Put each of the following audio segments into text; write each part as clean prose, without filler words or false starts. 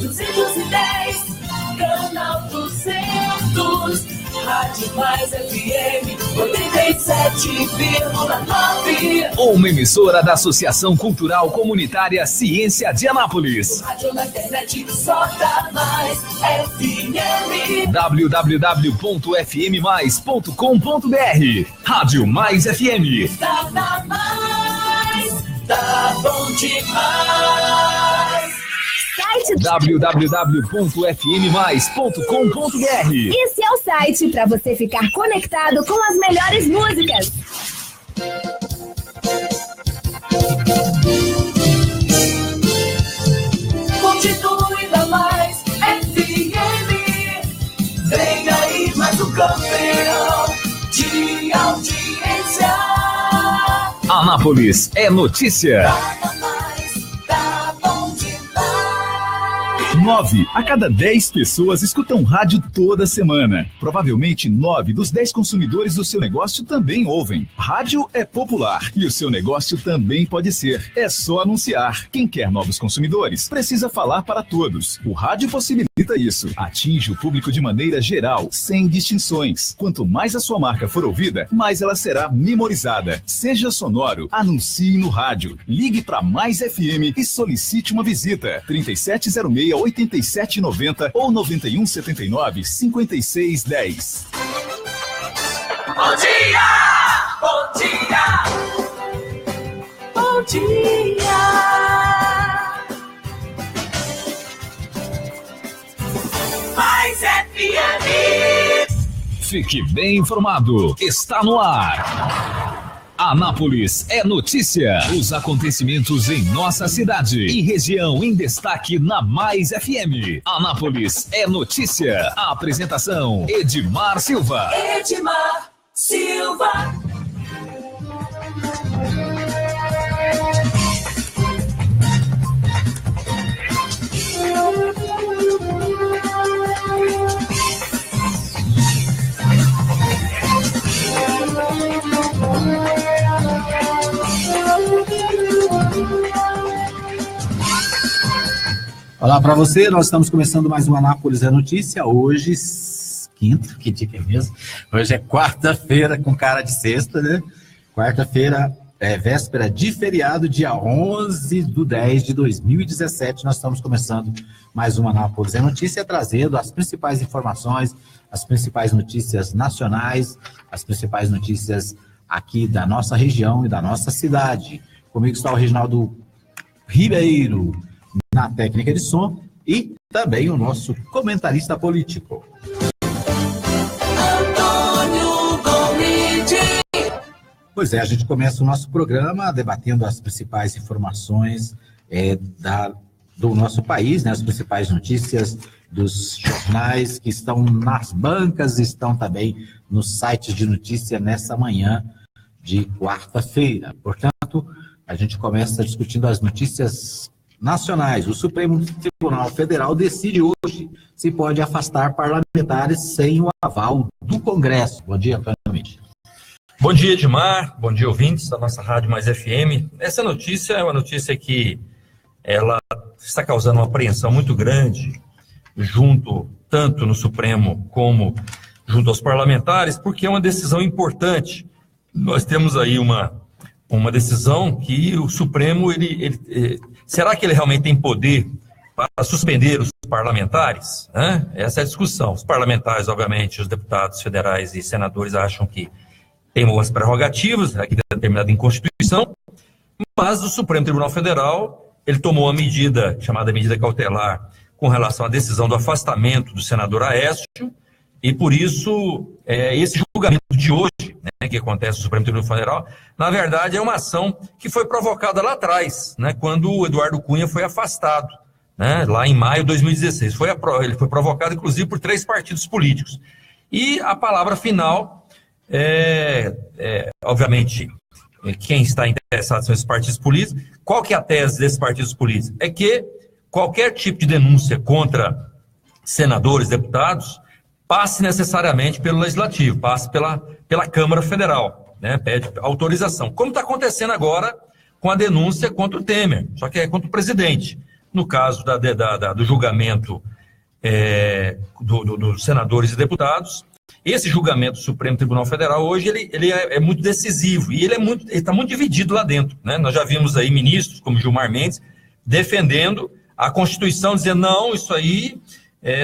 210, Canal 200, Rádio Mais FM 87,9. Uma emissora da Associação Cultural Comunitária Ciência de Anápolis. Rádio na internet só dá Mais FM. www.fmmais.com.br. Rádio Mais FM. Tá na Mais, tá bom demais. www.fmmais.com.br. Esse é o site para você ficar conectado com as melhores músicas. Continue da Mais FM. Vem aí mais um campeão de audiência. Anápolis é notícia. Tá mais, tá bom demais. 9 a cada 10 pessoas escutam rádio toda semana. Provavelmente 9 dos 10 consumidores do seu negócio também ouvem. Rádio é popular e o seu negócio também pode ser. É só anunciar. Quem quer novos consumidores precisa falar para todos. O rádio possibilita isso. Atinge o público de maneira geral, sem distinções. Quanto mais a sua marca for ouvida, mais ela será memorizada. Seja sonoro, anuncie no rádio. Ligue para Mais FM e solicite uma visita. 3706-8790 ou 9179-5610. Bom dia! Bom dia! Bom dia! Mais FM! Fique bem informado. Está no ar. Anápolis é notícia. Os acontecimentos em nossa cidade e região em destaque na Mais FM. Anápolis é notícia. A apresentação: Edmar Silva. Edmar Silva. Olá para você, nós estamos começando mais um Anápolis é Notícia, hoje, quinta, que dia que é mesmo? Hoje é quarta-feira com cara de sexta, né? Quarta-feira é véspera de feriado, dia 11/10/2017, nós estamos começando mais um Anápolis é Notícia, trazendo as principais informações, as principais notícias nacionais, as principais notícias aqui da nossa região e da nossa cidade. Comigo está o Reginaldo Ribeiro, na técnica de som, e também o nosso comentarista político. Antônio Gomide. Pois é, a gente começa o nosso programa debatendo as principais informações do nosso país, né, as principais notícias dos jornais que estão nas bancas, estão também nos sites de notícia nessa manhã de quarta-feira. Portanto, a gente começa discutindo as notícias nacionais. O Supremo Tribunal Federal decide hoje se pode afastar parlamentares sem o aval do Congresso. Bom dia, Antônio. Bom dia, Edmar. Bom dia, ouvintes da nossa Rádio Mais FM. Essa notícia é uma notícia que ela está causando uma apreensão muito grande tanto no Supremo como junto aos parlamentares, porque é uma decisão importante. Nós temos aí uma decisão que o Supremo, será que ele realmente tem poder para suspender os parlamentares? Essa é a discussão. Os parlamentares, obviamente, os deputados federais e senadores acham que tem algumas prerrogativas, aqui determinada em Constituição, mas o Supremo Tribunal Federal, ele tomou uma medida, chamada medida cautelar, com relação à decisão do afastamento do senador Aécio, e por isso, esse julgamento de hoje, né, que acontece no Supremo Tribunal Federal, na verdade é uma ação que foi provocada lá atrás, né, quando o Eduardo Cunha foi afastado, né, lá em maio de 2016. Ele foi provocado, inclusive, por 3 partidos políticos. E a palavra final, obviamente, quem está interessado são esses partidos políticos. Qual que é a tese desses partidos políticos? É que qualquer tipo de denúncia contra senadores, deputados, passe necessariamente pelo Legislativo, passe pela Câmara Federal, né? Pede autorização. Como está acontecendo agora com a denúncia contra o Temer, só que é contra o presidente. no caso do julgamento dos senadores e deputados. Esse julgamento do Supremo Tribunal Federal hoje ele é muito decisivo e ele está muito dividido lá dentro, né? Nós já vimos aí ministros como Gilmar Mendes defendendo a Constituição, dizendo não, isso aí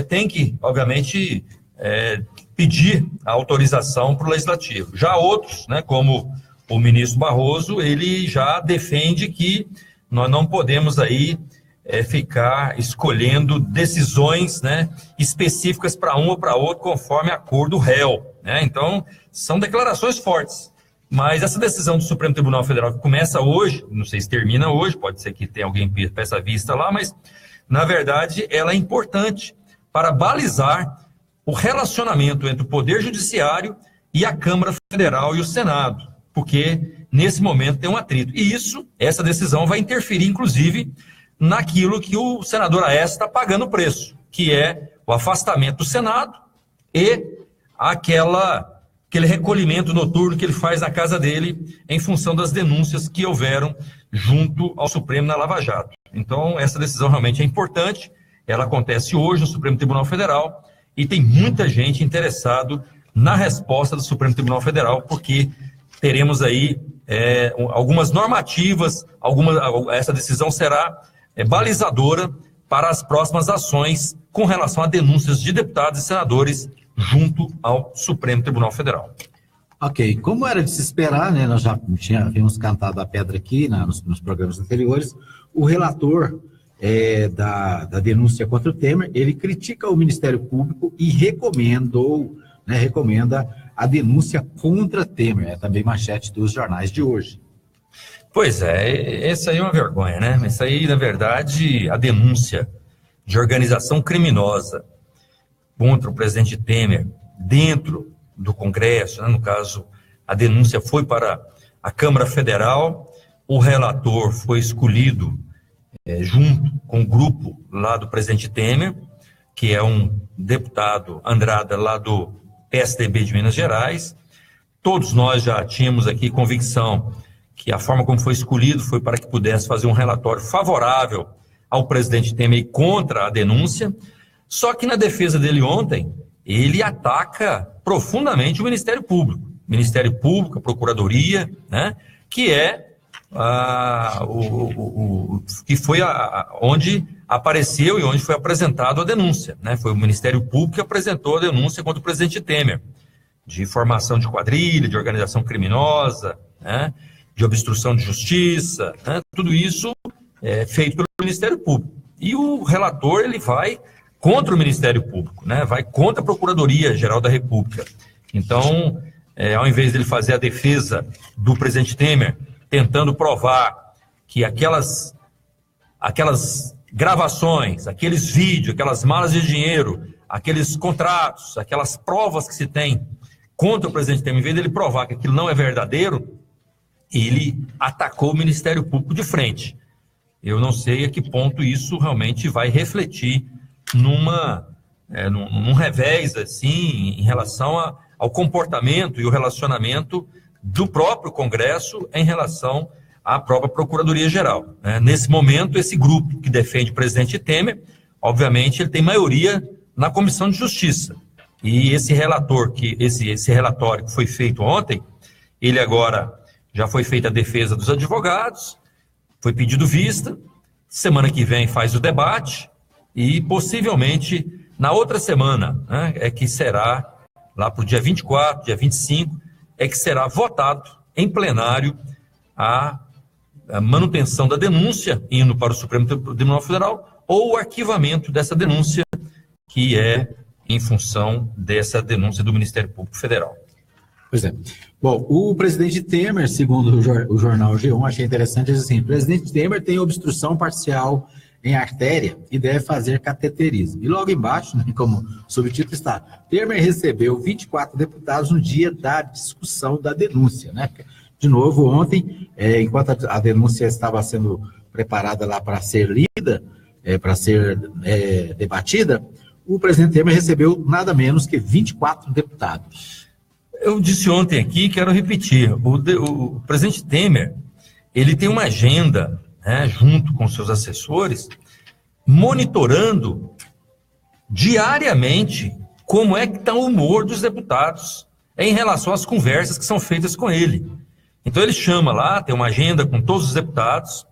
tem que, obviamente, pedir a autorização para o Legislativo. Já outros, né, como o ministro Barroso, ele já defende que nós não podemos aí ficar escolhendo decisões, né, específicas para um ou para outro, conforme a cor do réu, né? Então, são declarações fortes. Mas essa decisão do Supremo Tribunal Federal, que começa hoje, não sei se termina hoje, pode ser que tenha alguém que peça vista lá, mas, na verdade, ela é importante para balizar o relacionamento entre o Poder Judiciário e a Câmara Federal e o Senado, porque, nesse momento, tem um atrito. E essa decisão vai interferir, inclusive, naquilo que o senador Aécio está pagando o preço, que é o afastamento do Senado e aquele recolhimento noturno que ele faz na casa dele em função das denúncias que houveram junto ao Supremo na Lava Jato. Então, essa decisão realmente é importante, ela acontece hoje no Supremo Tribunal Federal e tem muita gente interessado na resposta do Supremo Tribunal Federal, porque teremos aí algumas normativas, essa decisão será balizadora para as próximas ações com relação a denúncias de deputados e senadores junto ao Supremo Tribunal Federal. Ok, como era de se esperar, né, nós já havíamos cantado a pedra aqui nos programas anteriores, o relator da denúncia contra o Temer, ele critica o Ministério Público e recomenda a denúncia contra Temer, é também manchete dos jornais de hoje. Pois essa aí é uma vergonha, né? Isso aí, na verdade, a denúncia de organização criminosa contra o presidente Temer dentro do Congresso, né? No caso, a denúncia foi para a Câmara Federal, o relator foi escolhido junto com o grupo lá do presidente Temer, que é um deputado Andrada lá do PSDB de Minas Gerais. Todos nós já tínhamos aqui convicção que a forma como foi escolhido foi para que pudesse fazer um relatório favorável ao presidente Temer contra a denúncia, só que na defesa dele ontem, ele ataca profundamente o Ministério Público, a Procuradoria, né, que que foi onde apareceu e onde foi apresentado a denúncia, né? Foi o Ministério Público que apresentou a denúncia contra o presidente Temer, de formação de quadrilha, de organização criminosa, né? De obstrução de justiça, né? Tudo isso é feito pelo Ministério Público. E o relator, ele vai contra o Ministério Público, né? Vai contra a Procuradoria-Geral da República. Então, ao invés dele fazer a defesa do presidente Temer, tentando provar que aquelas gravações, aqueles vídeos, aquelas malas de dinheiro, aqueles contratos, aquelas provas que se tem contra o presidente Temer, em vez dele provar que aquilo não é verdadeiro, ele atacou o Ministério Público de frente. Eu não sei a que ponto isso realmente vai refletir num revés, assim, em relação ao comportamento e o relacionamento do próprio Congresso em relação à própria Procuradoria-Geral, né? Nesse momento, esse grupo que defende o presidente Temer, obviamente, ele tem maioria na Comissão de Justiça. E esse relatório que foi feito ontem, ele agora já foi feita a defesa dos advogados, foi pedido vista, semana que vem faz o debate e possivelmente na outra semana, né, que será lá para o dia 24, dia 25, que será votado em plenário a manutenção da denúncia indo para o Supremo Tribunal Federal ou o arquivamento dessa denúncia que é em função dessa denúncia do Ministério Público Federal. Pois é. Bom, o presidente Temer, segundo o jornal G1, achei interessante, diz assim: o presidente Temer tem obstrução parcial em artéria e deve fazer cateterismo. E logo embaixo, né, como subtítulo está, Temer recebeu 24 deputados no dia da discussão da denúncia, né? De novo, ontem, enquanto a denúncia estava sendo preparada lá para ser lida, para ser debatida, o presidente Temer recebeu nada menos que 24 deputados. Eu disse ontem aqui, quero repetir, o presidente Temer, ele tem uma agenda, né, junto com seus assessores, monitorando diariamente como é que está o humor dos deputados em relação às conversas que são feitas com ele. Então ele chama lá, tem uma agenda com todos os deputados,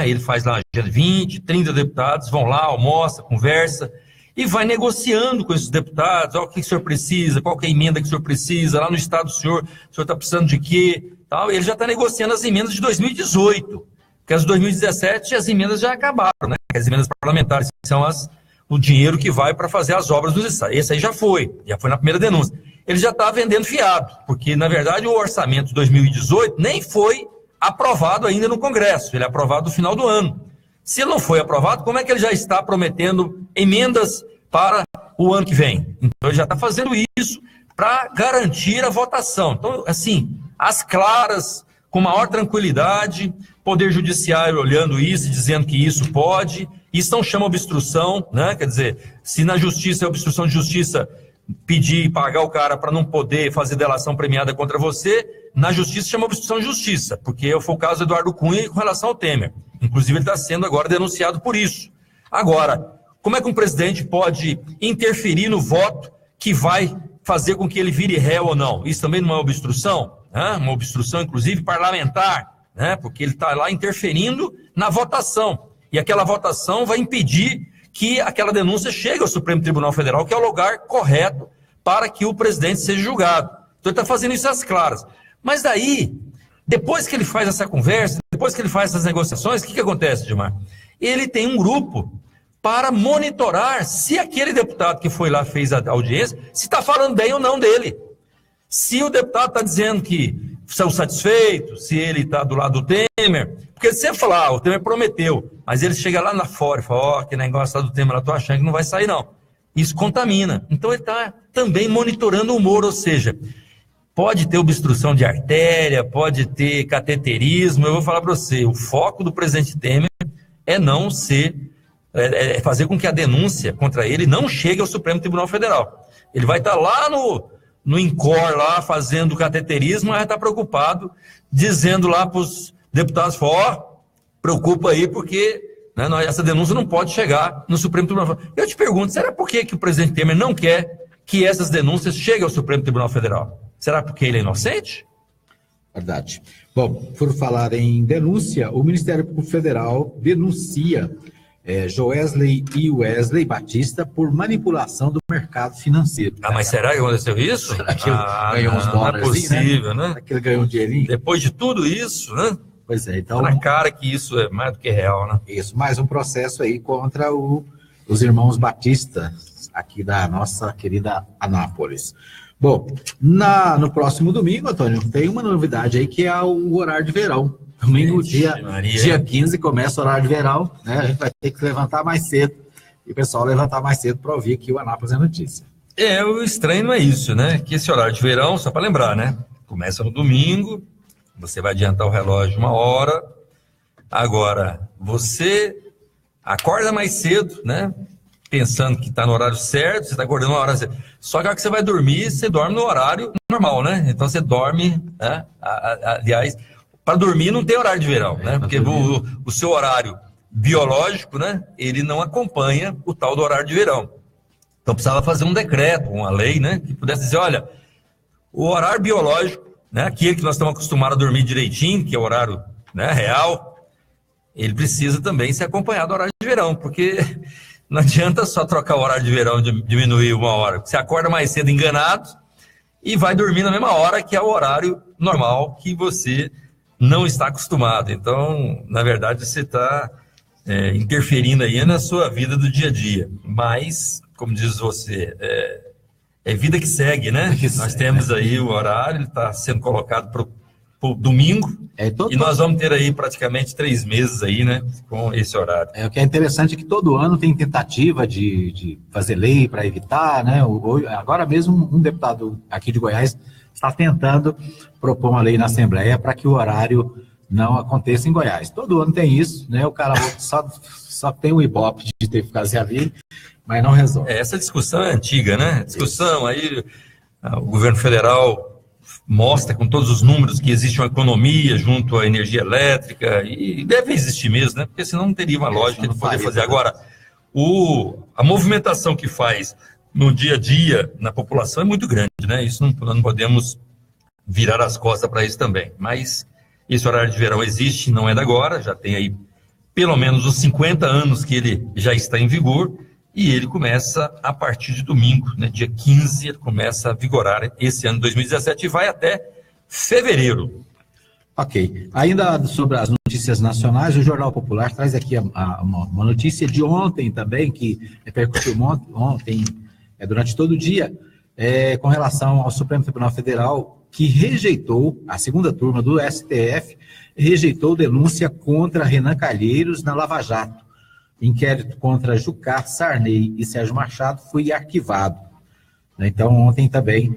ele faz lá uma agenda, 20, 30 deputados, vão lá, almoça, conversa, e vai negociando com esses deputados, o que o senhor precisa, qual que é a emenda que o senhor precisa, lá no estado do senhor, o senhor está precisando de quê? Tal. Ele já está negociando as emendas de 2018, porque as de 2017 as emendas já acabaram, né? As emendas parlamentares são o dinheiro que vai para fazer as obras dos estados. Esse aí já foi na primeira denúncia. Ele já está vendendo fiado, porque, na verdade, o orçamento de 2018 nem foi aprovado ainda no Congresso, ele é aprovado no final do ano. Se ele não foi aprovado, como é que ele já está prometendo emendas para o ano que vem? Então, ele já está fazendo isso para garantir a votação. Então, assim, às claras, com maior tranquilidade, Poder Judiciário olhando isso e dizendo que isso pode, isso não chama obstrução, né? Quer dizer, se na justiça é obstrução de justiça pedir e pagar o cara para não poder fazer delação premiada contra você, na justiça chama obstrução de justiça, porque foi o caso do Eduardo Cunha com relação ao Temer. Inclusive, ele está sendo agora denunciado por isso. Agora, como é que um presidente pode interferir no voto que vai fazer com que ele vire réu ou não? Isso também não é obstrução? Né? Uma obstrução, inclusive, parlamentar, né? Porque ele está lá interferindo na votação. E aquela votação vai impedir que aquela denúncia chegue ao Supremo Tribunal Federal, que é o lugar correto para que o presidente seja julgado. Então, ele está fazendo isso às claras. Mas daí, depois que ele faz essa conversa, depois que ele faz essas negociações, o que acontece, Edmar? Ele tem um grupo para monitorar se aquele deputado que foi lá, fez a audiência, se está falando bem ou não dele. Se o deputado está dizendo que são satisfeitos, se ele está do lado do Temer, porque se você falar, o Temer prometeu, mas ele chega lá na fora e fala, que negócio do Temer, eu estou achando que não vai sair não. Isso contamina. Então ele está também monitorando o humor, ou seja, pode ter obstrução de artéria, pode ter cateterismo. Eu vou falar para você, o foco do presidente Temer é não ser, fazer com que a denúncia contra ele não chegue ao Supremo Tribunal Federal. Ele vai estar lá no INCOR, lá fazendo cateterismo, mas vai estar preocupado, dizendo lá para os deputados, preocupa aí, porque essa denúncia não pode chegar no Supremo Tribunal Federal. Eu te pergunto, será por que o presidente Temer não quer que essas denúncias cheguem ao Supremo Tribunal Federal? Será porque ele é inocente? Verdade. Bom, por falar em denúncia, o Ministério Público Federal denuncia Joesley e Wesley Batista por manipulação do mercado financeiro. Mas será que aconteceu isso? Será que ganhou uns dólares? Não é possível, né? Será que ele ganhou um dinheirinho? Depois de tudo isso, né? Pois é, então... Tá na cara que isso é mais do que real, né? Isso, mais um processo aí contra os irmãos Batista, aqui da nossa querida Anápolis. Bom, no próximo domingo, Antônio, tem uma novidade aí que é o horário de verão. Domingo, dia 15, começa o horário de verão, né? A gente vai ter que levantar mais cedo, e o pessoal levantar mais cedo para ouvir aqui o Anápolis é Notícia. O estranho não é isso, né? Que esse horário de verão, só para lembrar, né? Começa no domingo, você vai adiantar o relógio 1 hora, agora você acorda mais cedo, né? Pensando que está no horário certo, você está acordando 1 hora certa. Só que a hora que você vai dormir, você dorme no horário normal, né? Então você dorme, né? Aliás, para dormir não tem horário de verão, né? Porque o seu horário biológico, né? Ele não acompanha o tal do horário de verão. Então precisava fazer um decreto, uma lei, né? Que pudesse dizer, olha, o horário biológico, né? Aquele que nós estamos acostumados a dormir direitinho, que é o horário, né, real, ele precisa também ser acompanhado do horário de verão, porque não adianta só trocar o horário de verão, diminuir 1 hora. Você acorda mais cedo enganado e vai dormir na mesma hora, que é o horário normal que você não está acostumado. Então, na verdade, você está interferindo aí na sua vida do dia a dia. Mas, como diz você, é vida que segue, né? Nós temos aí o horário, ele está sendo colocado para o domingo, e nós vamos ter aí praticamente 3 meses aí, né, com esse horário. O que é interessante é que todo ano tem tentativa de fazer lei para evitar, né? Agora mesmo um deputado aqui de Goiás está tentando propor uma lei na Assembleia para que o horário não aconteça em Goiás. Todo ano tem isso, né? O cara só tem o ibope de ter que fazer a lei, mas não resolve. Essa discussão é antiga, né? Discussão aí, o governo federal mostra com todos os números que existe uma economia junto à energia elétrica, e deve existir mesmo, né? Porque senão não teria uma lógica de poder fazer. Agora, a movimentação que faz no dia a dia na população é muito grande, né? Isso não podemos virar as costas para isso também. Mas esse horário de verão existe, não é de agora, já tem aí pelo menos os 50 anos que ele já está em vigor, e ele começa a partir de domingo, né? Dia 15, ele começa a vigorar esse ano 2017 e vai até fevereiro. Ok. Ainda sobre as notícias nacionais, o Jornal Popular traz aqui uma notícia de ontem também, que repercutiu ontem, durante todo o dia, com relação ao Supremo Tribunal Federal, que rejeitou, a segunda turma do STF, rejeitou denúncia contra Renan Calheiros na Lava Jato. Inquérito contra Jucá, Sarney e Sérgio Machado foi arquivado. Então, ontem também,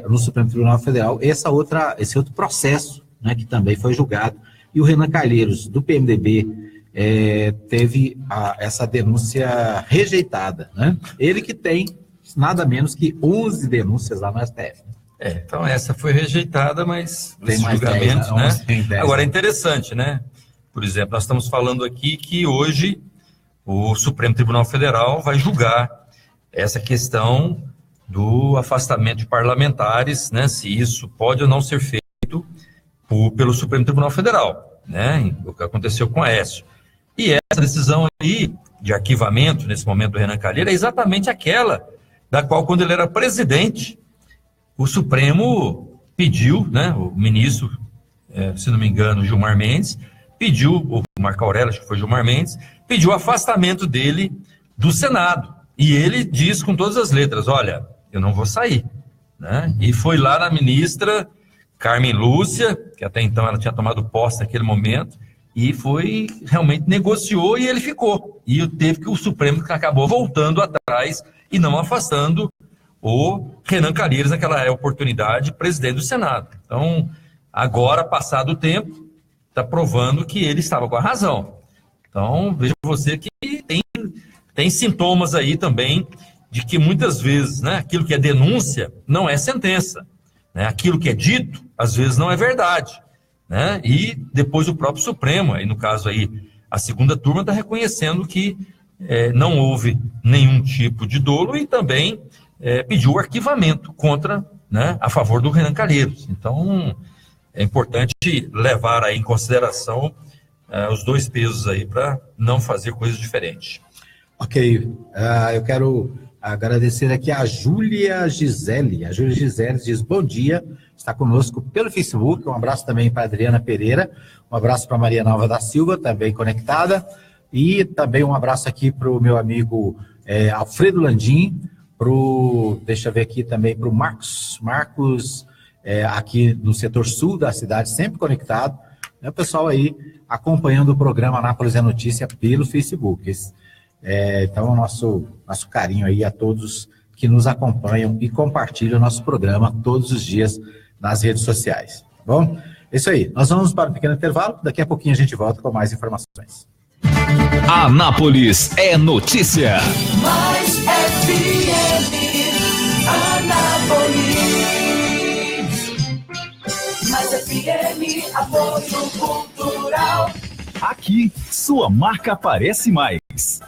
no Supremo Tribunal Federal, esse outro processo, né, que também foi julgado, e o Renan Calheiros, do PMDB, teve essa denúncia rejeitada, né? Ele que tem nada menos que 11 denúncias lá no STF. Então essa foi rejeitada, mas tem mais julgamento, 10, né? Agora é interessante, né? Por exemplo, nós estamos falando aqui que hoje o Supremo Tribunal Federal vai julgar essa questão do afastamento de parlamentares, né? Se isso pode ou não ser feito pelo Supremo Tribunal Federal, né? O que aconteceu com Aécio. E essa decisão aí de arquivamento, nesse momento do Renan Calheiros, é exatamente aquela da qual, quando ele era presidente, o Supremo pediu, né, o ministro, se não me engano, Gilmar Mendes, pediu, o Marco Aurélio, acho que foi Gilmar Mendes, pediu o afastamento dele do Senado. E ele diz com todas as letras, olha, eu não vou sair, né? E foi lá na ministra Carmen Lúcia, que até então ela tinha tomado posse naquele momento, e realmente negociou e ele ficou. E teve que o Supremo acabou voltando atrás e não afastando o Renan Calheiros naquela oportunidade, presidente do Senado. Então, agora, passado o tempo, está provando que ele estava com a razão. Então, veja você que tem sintomas aí também de que muitas vezes, né, aquilo que é denúncia não é sentença, né? Aquilo que é dito, às vezes não é verdade, né? E depois o próprio Supremo, aí no caso aí, a segunda turma está reconhecendo que não houve nenhum tipo de dolo e também pediu o arquivamento contra, né, a favor do Renan Calheiros. Então, é importante levar aí em consideração os dois pesos aí para não fazer coisas diferentes. Ok. Eu quero agradecer aqui a Júlia Gisele. A Júlia Gisele diz, bom dia, está conosco pelo Facebook. Um abraço também para a Adriana Pereira. Um abraço para a Maria Nova da Silva, também conectada. E também um abraço aqui para o meu amigo Alfredo Landim, deixa eu ver aqui também para o Marcos, aqui no setor sul da cidade, sempre conectado. O pessoal aí acompanhando o programa Anápolis é Notícia pelo Facebook. Então, nosso carinho aí a todos que nos acompanham e compartilham o nosso programa todos os dias nas redes sociais. Tá bom? É isso aí. Nós vamos para um pequeno intervalo. Daqui a pouquinho a gente volta com mais informações. Anápolis é notícia. Mais FM, Anápolis. Mais FM, apoio cultural. Aqui, sua marca aparece mais.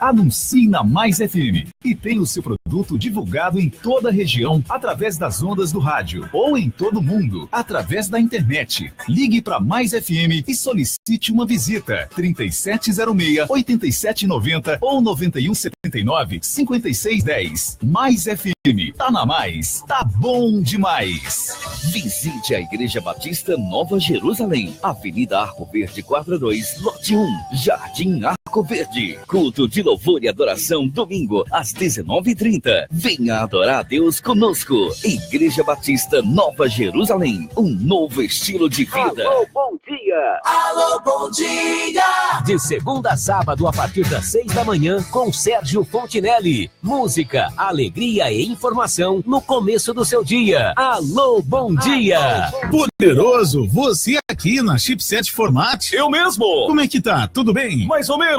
Anuncie na Mais FM e tem o seu produto divulgado em toda a região através das ondas do rádio ou em todo o mundo através da internet. Ligue para Mais FM e solicite uma visita. 3706-8790 ou 9179-5610. Mais FM. Tá na Mais. Tá bom demais. Visite a Igreja Batista Nova Jerusalém, Avenida Arco Verde, quadra 2, lote 1, Jardim Arco Verde. Culto de louvor e adoração, domingo, às 19h30. Venha adorar a Deus conosco. Igreja Batista Nova Jerusalém, um novo estilo de vida. Alô, bom dia! Alô, bom dia! De segunda a sábado, a partir das 6 da manhã, com Sérgio Fontinelli. Música, alegria e informação no começo do seu dia. Alô, bom dia! Poderoso, você aqui na Chipset Format? Eu mesmo! Como é que tá? Tudo bem? Mais ou menos.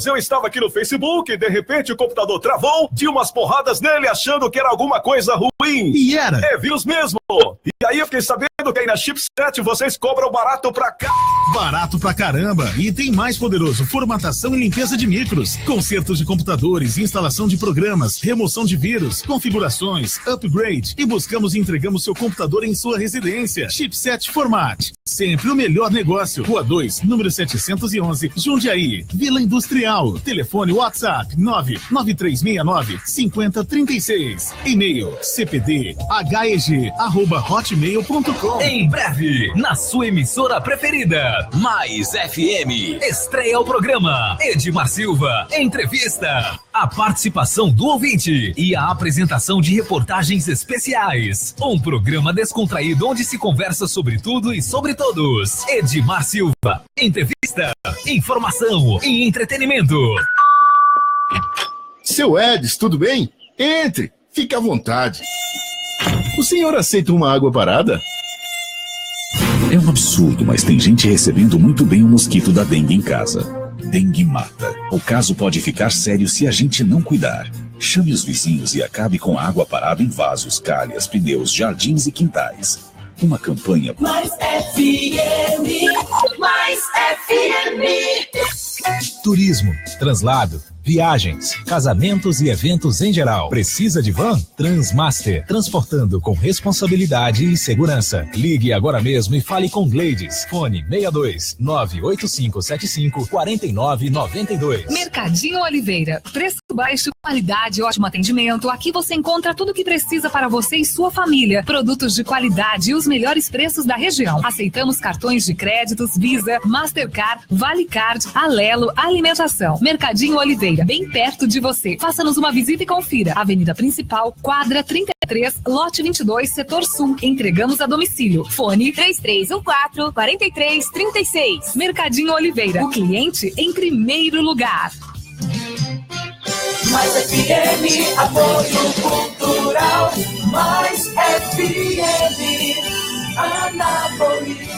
Eu estava aqui no Facebook e de repente o computador travou, tinha umas porradas nele achando que era alguma coisa ruim. E era? É vírus mesmo. E aí eu fiquei sabendo que aí na Chipset vocês cobram barato pra cá. Barato pra caramba! E tem mais poderoso: formatação e limpeza de micros, consertos de computadores, instalação de programas, remoção de vírus, configurações, upgrade, e buscamos e entregamos seu computador em sua residência. Chipset Format, sempre o melhor negócio. Rua 2, número 711, Jundiaí, Vila Industrial. Telefone WhatsApp 99369-5036. E-mail cpdheg@hotmail.com. Em breve, na sua emissora preferida, Mais FM, estreia o programa Edmar Silva Entrevista. A participação do ouvinte e a apresentação de reportagens especiais. Um programa descontraído onde se conversa sobre tudo e sobre todos. Edmar Silva Entrevista, informação e entretenimento. Seu Edson, tudo bem? Entre, fique à vontade. O senhor aceita uma água parada? É um absurdo, mas tem gente recebendo muito bem o mosquito da dengue em casa. Dengue mata. O caso pode ficar sério se a gente não cuidar. Chame os vizinhos e acabe com a água parada em vasos, calhas, pneus, jardins e quintais. Uma campanha... Mais FM, Mais FM. Turismo, translado, viagens, casamentos e eventos em geral. Precisa de van? Transmaster, transportando com responsabilidade e segurança. Ligue agora mesmo e fale com Gleides. Fone 62 98575 4992. Mercadinho Oliveira. Preço baixo, qualidade, ótimo atendimento. Aqui você encontra tudo o que precisa para você e sua família. Produtos de qualidade e os melhores preços da região. Aceitamos cartões de créditos, Visa, Mastercard, Valecard, Alelo, Alimentação. Mercadinho Oliveira, bem perto de você. Faça-nos uma visita e confira. Avenida Principal, quadra 33, lote 22, setor sul. Entregamos a domicílio. Fone 3314-4336. Mercadinho Oliveira. O cliente em primeiro lugar. Mais FM, apoio cultural. Mais FM, Anápolis.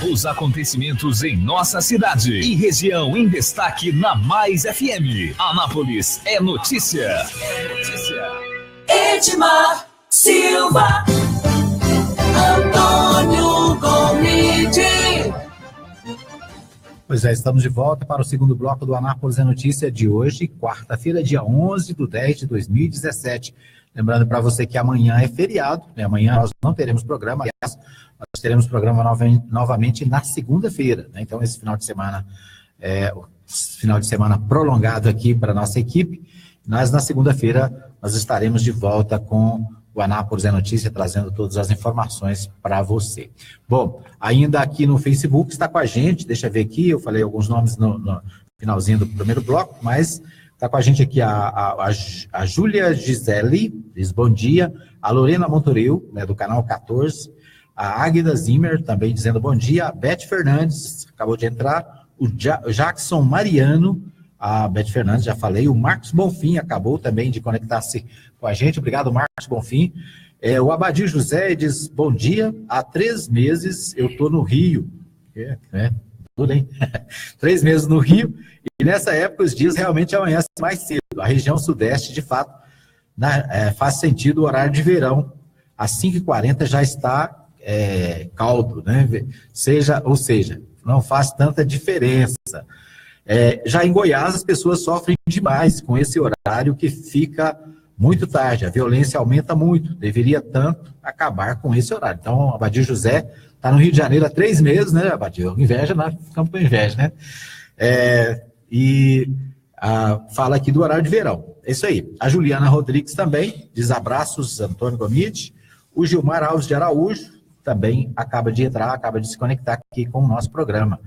Os acontecimentos em nossa cidade e região em destaque na Mais FM. Anápolis é notícia. Edmar Silva, Antônio Gomide. Pois é, estamos de volta para o segundo bloco do Anápolis é Notícia de hoje, quarta-feira, dia 11/10/2017. Lembrando para você que amanhã é feriado, né? Amanhã nós não teremos programa, aliás, nós teremos programa novamente na segunda-feira, né? Então esse final de semana prolongado aqui para a nossa equipe. Nós na segunda-feira nós estaremos de volta com o Anápolis é Notícia, trazendo todas as informações para você. Bom, ainda aqui no Facebook está com a gente, deixa eu ver aqui, eu falei alguns nomes no finalzinho do primeiro bloco, mas está com a gente aqui a Júlia Gisele, diz bom dia, a Lorena Montoril, né, do canal 14, a Águida Zimmer, também dizendo bom dia, a Beth Fernandes, acabou de entrar, o Jackson Mariano, a Beth Fernandes, já falei, o Marcos Bonfim acabou também de conectar-se com a gente, obrigado Marcos Bonfim, o Abadir José diz, bom dia, há 3 meses eu estou no Rio, tudo, hein? 3 meses no Rio, e nessa época os dias realmente amanhecem mais cedo, a região sudeste de fato faz sentido o horário de verão, às 5h40 já está caldo, né? Ou seja, não faz tanta diferença. Já em Goiás, as pessoas sofrem demais com esse horário que fica muito tarde. A violência aumenta muito. Deveria tanto acabar com esse horário. Então, Abadir José está no Rio de Janeiro há 3 meses, né, Abadir? Inveja, nós ficamos com inveja, né? Fala aqui do horário de verão. É isso aí. A Juliana Rodrigues também diz abraços, Antônio Gomide. O Gilmar Alves de Araújo também acaba de entrar, acaba de se conectar aqui com o nosso programa.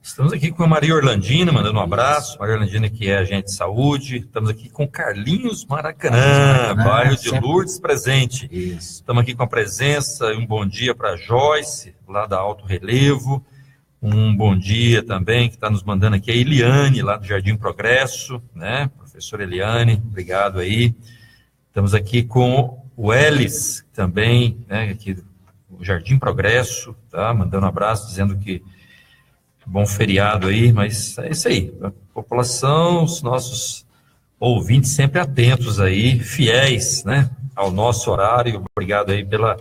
Estamos aqui com a Maria Orlandina, mandando um abraço. Maria Orlandina, que é agente de saúde. Estamos aqui com Carlinhos Maracanã, bairro de Lourdes presente. Isso. Estamos aqui com a presença e um bom dia para Joyce, lá da Alto Relevo. Um bom dia também, que está nos mandando aqui a Eliane, lá do Jardim Progresso, né? Professora Eliane, obrigado aí. Estamos aqui com o Elis, também, né? Aqui do Jardim Progresso, tá? Mandando um abraço, dizendo que bom feriado aí, mas é isso aí. A população, os nossos ouvintes sempre atentos aí, fiéis, né? ao nosso horário. Obrigado aí pela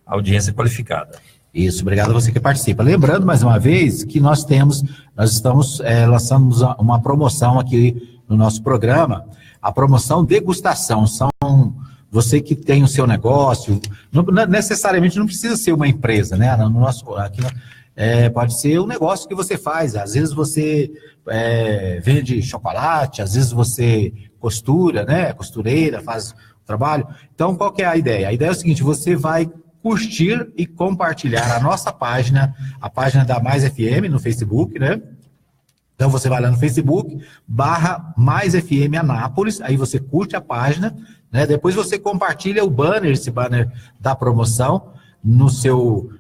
audiência qualificada. Isso, obrigado a você que participa. Lembrando, mais uma vez, que nós estamos lançando uma promoção aqui no nosso programa, a promoção degustação. São você que tem o seu negócio, não necessariamente não precisa ser uma empresa, né? No nosso, aqui, pode ser um negócio que você faz. Às vezes você vende chocolate, às vezes você costura, né? Costureira, faz o trabalho. Então, qual que é a ideia? A ideia é o seguinte, você vai curtir e compartilhar a nossa página, a página da Mais FM no Facebook, né? Então você vai lá no Facebook, /Mais FM Anápolis, aí você curte a página, né? Depois você compartilha o banner, esse banner da promoção, no seu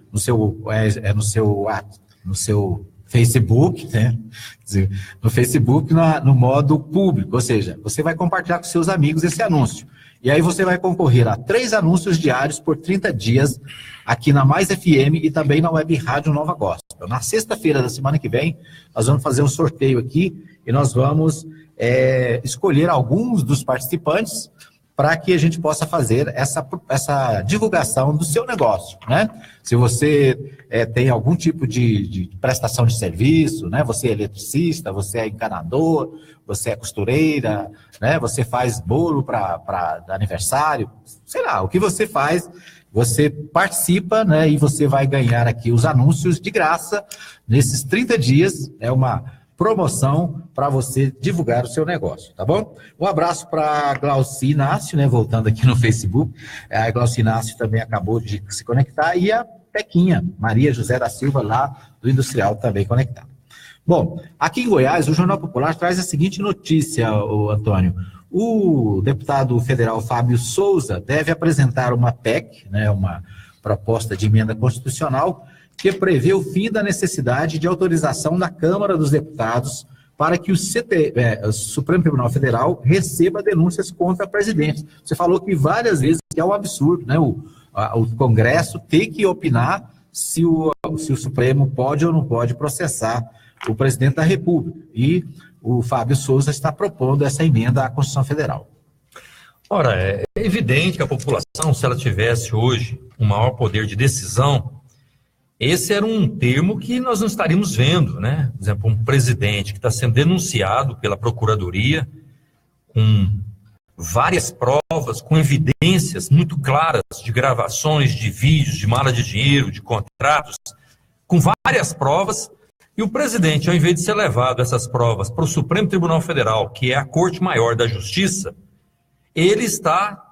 Facebook, né? No Facebook, no modo público, ou seja, você vai compartilhar com seus amigos esse anúncio. E aí você vai concorrer a 3 anúncios diários por 30 dias aqui na Mais FM e também na Web Rádio Nova Gospel. Na sexta-feira da semana que vem, nós vamos fazer um sorteio aqui e nós vamos escolher alguns dos participantes para que a gente possa fazer essa divulgação do seu negócio, né? Se você tem algum tipo de prestação de serviço, né? Você é eletricista, você é encanador, você é costureira, né? Você faz bolo para aniversário, sei lá, o que você faz, você participa, né? E você vai ganhar aqui os anúncios de graça nesses 30 dias, é uma promoção para você divulgar o seu negócio, tá bom? Um abraço para a Glauci Inácio, né? Voltando aqui no Facebook, a Glauci Inácio também acabou de se conectar, e a Pequinha, Maria José da Silva, lá do Industrial, também conectada. Bom, aqui em Goiás, o Jornal Popular traz a seguinte notícia, Antônio. O deputado federal Fábio Souza deve apresentar uma PEC, né? Uma proposta de emenda constitucional, que prevê o fim da necessidade de autorização da Câmara dos Deputados para que o Supremo Tribunal Federal receba denúncias contra presidentes. Você falou que várias vezes que é um absurdo, né? O Congresso ter que opinar se o Supremo pode ou não pode processar o presidente da República. E o Fábio Souza está propondo essa emenda à Constituição Federal. Ora, é evidente que a população, se ela tivesse hoje um maior poder de decisão, esse era um termo que nós não estaríamos vendo, né? Por exemplo, um presidente que está sendo denunciado pela Procuradoria com várias provas, com evidências muito claras de gravações, de vídeos, de mala de dinheiro, de contratos, com várias provas, e o presidente, ao invés de ser levado essas provas para o Supremo Tribunal Federal, que é a Corte Maior da Justiça, ele está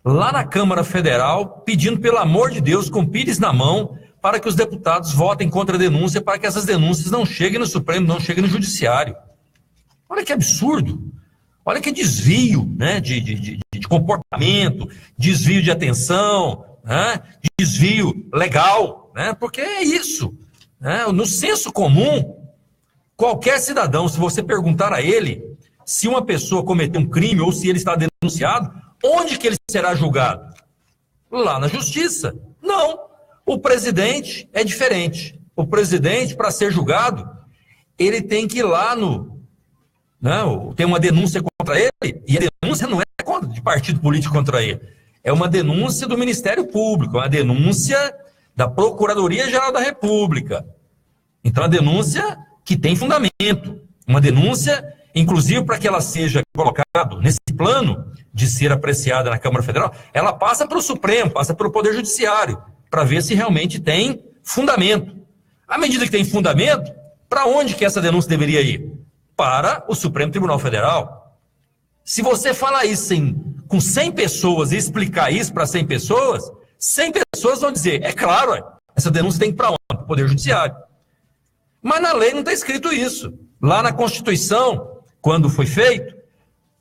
lá na Câmara Federal pedindo, pelo amor de Deus, com pires na mão, para que os deputados votem contra a denúncia, para que essas denúncias não cheguem no Supremo, não cheguem no Judiciário. Olha que absurdo, olha que desvio, né, de comportamento, desvio de atenção, né, desvio legal, né, porque é isso. Né, no senso comum, qualquer cidadão, se você perguntar a ele se uma pessoa cometeu um crime ou se ele está denunciado, onde que ele será julgado? Lá na Justiça. Não. O presidente é diferente. O presidente, para ser julgado, ele tem que ir lá tem uma denúncia contra ele, e a denúncia não é de partido político contra ele. É uma denúncia do Ministério Público, uma denúncia da Procuradoria-Geral da República. Então, a denúncia que tem fundamento. Uma denúncia, inclusive, para que ela seja colocada nesse plano de ser apreciada na Câmara Federal, ela passa para o Supremo, passa pelo Poder Judiciário, para ver se realmente tem fundamento. À medida que tem fundamento, para onde que essa denúncia deveria ir? Para o Supremo Tribunal Federal. Se você falar isso com 100 pessoas e explicar isso para 100 pessoas, 100 pessoas vão dizer, é claro, essa denúncia tem que ir para onde? Para o Poder Judiciário. Mas na lei não está escrito isso. Lá na Constituição, quando foi feito,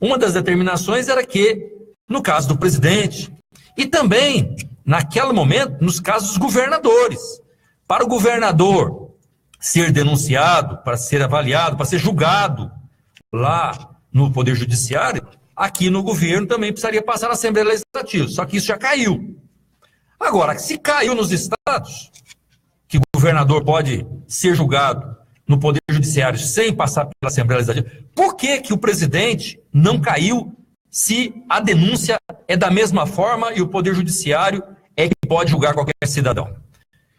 uma das determinações era que, no caso do presidente, e também, naquele momento, nos casos dos governadores, para o governador ser denunciado, para ser avaliado, para ser julgado lá no Poder Judiciário, aqui no governo também precisaria passar na Assembleia Legislativa, só que isso já caiu. Agora, se caiu nos estados, que o governador pode ser julgado no Poder Judiciário sem passar pela Assembleia Legislativa, por que que o presidente não caiu se a denúncia é da mesma forma e o Poder Judiciário é que pode julgar qualquer cidadão.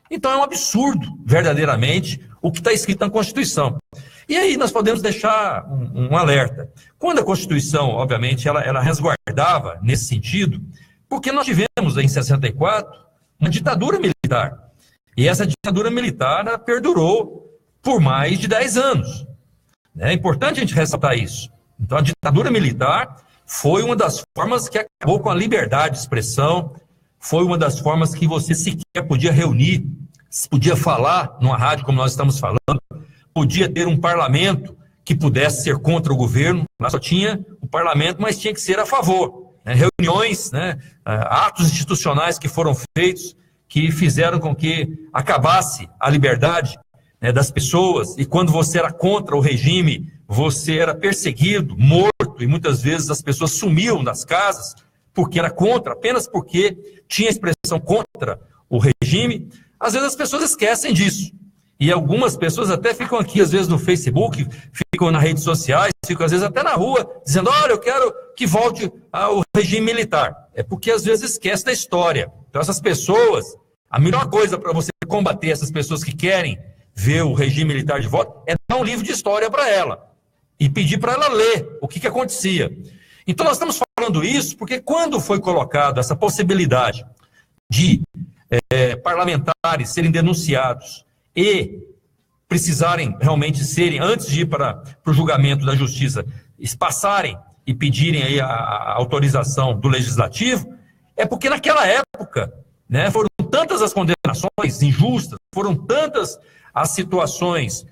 Então é um absurdo, verdadeiramente, o que está escrito na Constituição. E aí nós podemos deixar um alerta. Quando a Constituição, obviamente, ela resguardava nesse sentido, porque nós tivemos em 64 uma ditadura militar. E essa ditadura militar ela perdurou por mais de 10 anos. É importante a gente ressaltar isso. Então a ditadura militar foi uma das formas que acabou com a liberdade de expressão, foi uma das formas que você sequer podia reunir, podia falar numa rádio como nós estamos falando, podia ter um parlamento que pudesse ser contra o governo, lá só tinha o parlamento, mas tinha que ser a favor. Reuniões, atos institucionais que foram feitos, que fizeram com que acabasse a liberdade das pessoas, e quando você era contra o regime, você era perseguido, morto, e muitas vezes as pessoas sumiam das casas, porque era contra, apenas porque tinha expressão contra o regime. Às vezes as pessoas esquecem disso. E algumas pessoas até ficam aqui, às vezes, no Facebook, ficam nas redes sociais, ficam, às vezes, até na rua, dizendo, olha, eu quero que volte ao regime militar. É porque, às vezes, esquece da história. Então, essas pessoas, a melhor coisa para você combater essas pessoas que querem ver o regime militar de volta é dar um livro de história para ela e pedir para ela ler o que acontecia. Então, nós estamos falando isso porque quando foi colocado essa possibilidade de parlamentares serem denunciados e precisarem realmente serem, antes de ir para o julgamento da justiça, passarem e pedirem aí a autorização do legislativo, é porque naquela época, foram tantas as condenações injustas, foram tantas as situações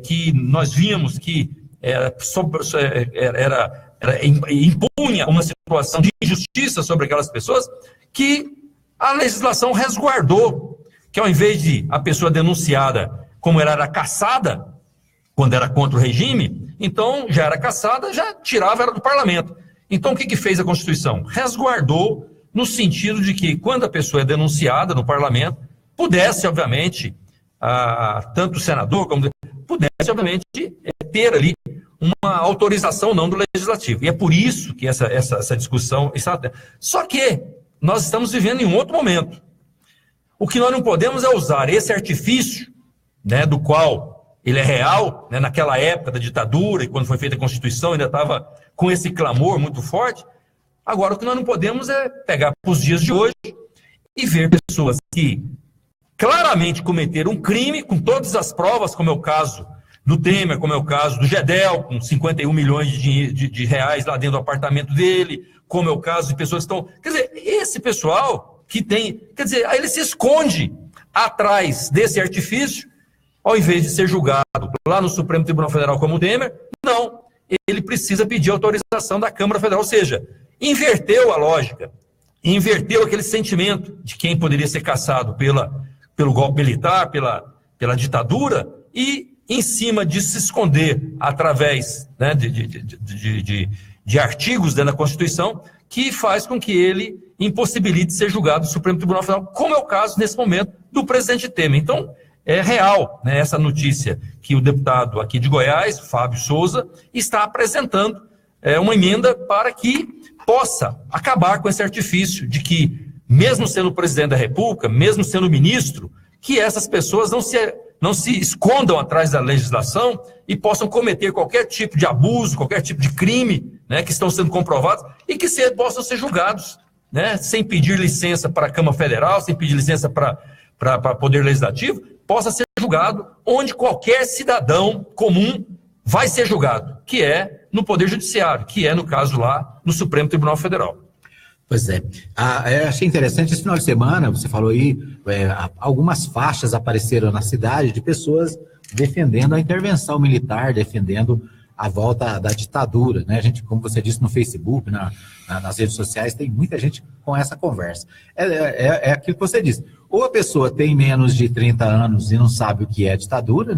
que nós víamos que impunha uma situação de injustiça sobre aquelas pessoas, que a legislação resguardou, que ao invés de a pessoa denunciada, como ela era caçada, quando era contra o regime, então já era caçada, já tirava ela do parlamento. Então o que fez a Constituição? Resguardou no sentido de que quando a pessoa é denunciada no parlamento, pudesse, obviamente, tanto o senador como pudesse, obviamente, ter ali uma autorização não do legislativo. E é por isso que essa discussão está... Só que nós estamos vivendo em um outro momento. O que nós não podemos é usar esse artifício, do qual ele é real, naquela época da ditadura, e quando foi feita a Constituição, ainda estava com esse clamor muito forte. Agora, o que nós não podemos é pegar os dias de hoje e ver pessoas que claramente cometeram um crime, com todas as provas, como é o caso do Temer, como é o caso do Gedel, com 51 milhões de reais lá dentro do apartamento dele, como é o caso de pessoas que estão... Quer dizer, esse pessoal que tem... Quer dizer, aí ele se esconde atrás desse artifício, ao invés de ser julgado lá no Supremo Tribunal Federal como o Temer, não, ele precisa pedir autorização da Câmara Federal, ou seja, inverteu a lógica, inverteu aquele sentimento de quem poderia ser caçado pelo golpe militar, pela ditadura, e em cima de se esconder através de artigos dentro da Constituição, que faz com que ele impossibilite ser julgado no Supremo Tribunal Federal, como é o caso, nesse momento, do presidente Temer. Então, é real essa notícia que o deputado aqui de Goiás, Fábio Souza, está apresentando uma emenda para que possa acabar com esse artifício de que, mesmo sendo presidente da República, mesmo sendo ministro, que essas pessoas não se escondam atrás da legislação e possam cometer qualquer tipo de abuso, qualquer tipo de crime, que estão sendo comprovados, e que possam ser julgados, sem pedir licença para a Câmara Federal, sem pedir licença para Poder Legislativo, possa ser julgado onde qualquer cidadão comum vai ser julgado, que é no Poder Judiciário, que é, no caso lá, no Supremo Tribunal Federal. Pois é. Eu achei interessante, esse final de semana, você falou aí, algumas faixas apareceram na cidade de pessoas defendendo a intervenção militar, defendendo a volta da ditadura, A gente, como você disse no Facebook, nas redes sociais, tem muita gente com essa conversa. É aquilo que você disse. Ou a pessoa tem menos de 30 anos e não sabe o que é ditadura,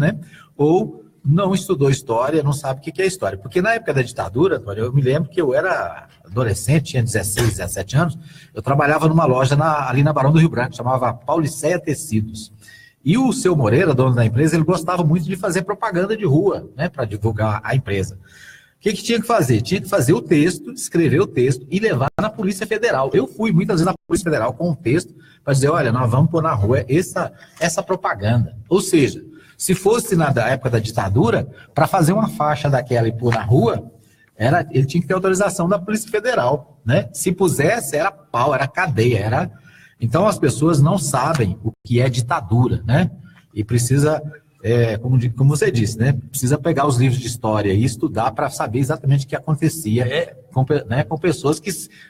Ou não estudou história, não sabe o que é história. Porque na época da ditadura, Antônio, eu me lembro que eu era adolescente, tinha 16, 17 anos, eu trabalhava numa loja ali na Barão do Rio Branco, chamava Pauliceia Tecidos. E o seu Moreira, dono da empresa, ele gostava muito de fazer propaganda de rua, para divulgar a empresa. O que tinha que fazer? Tinha que fazer o texto, escrever o texto e levar na Polícia Federal. Eu fui muitas vezes na Polícia Federal com um texto para dizer, olha, nós vamos pôr na rua essa propaganda. Ou seja, se fosse na época da ditadura, para fazer uma faixa daquela e pôr na rua, ele tinha que ter autorização da Polícia Federal, né? Se pusesse, era pau, era cadeia, Então as pessoas não sabem o que é ditadura, né? E precisa... como você disse, né? Precisa pegar os livros de história e estudar para saber exatamente o que acontecia com pessoas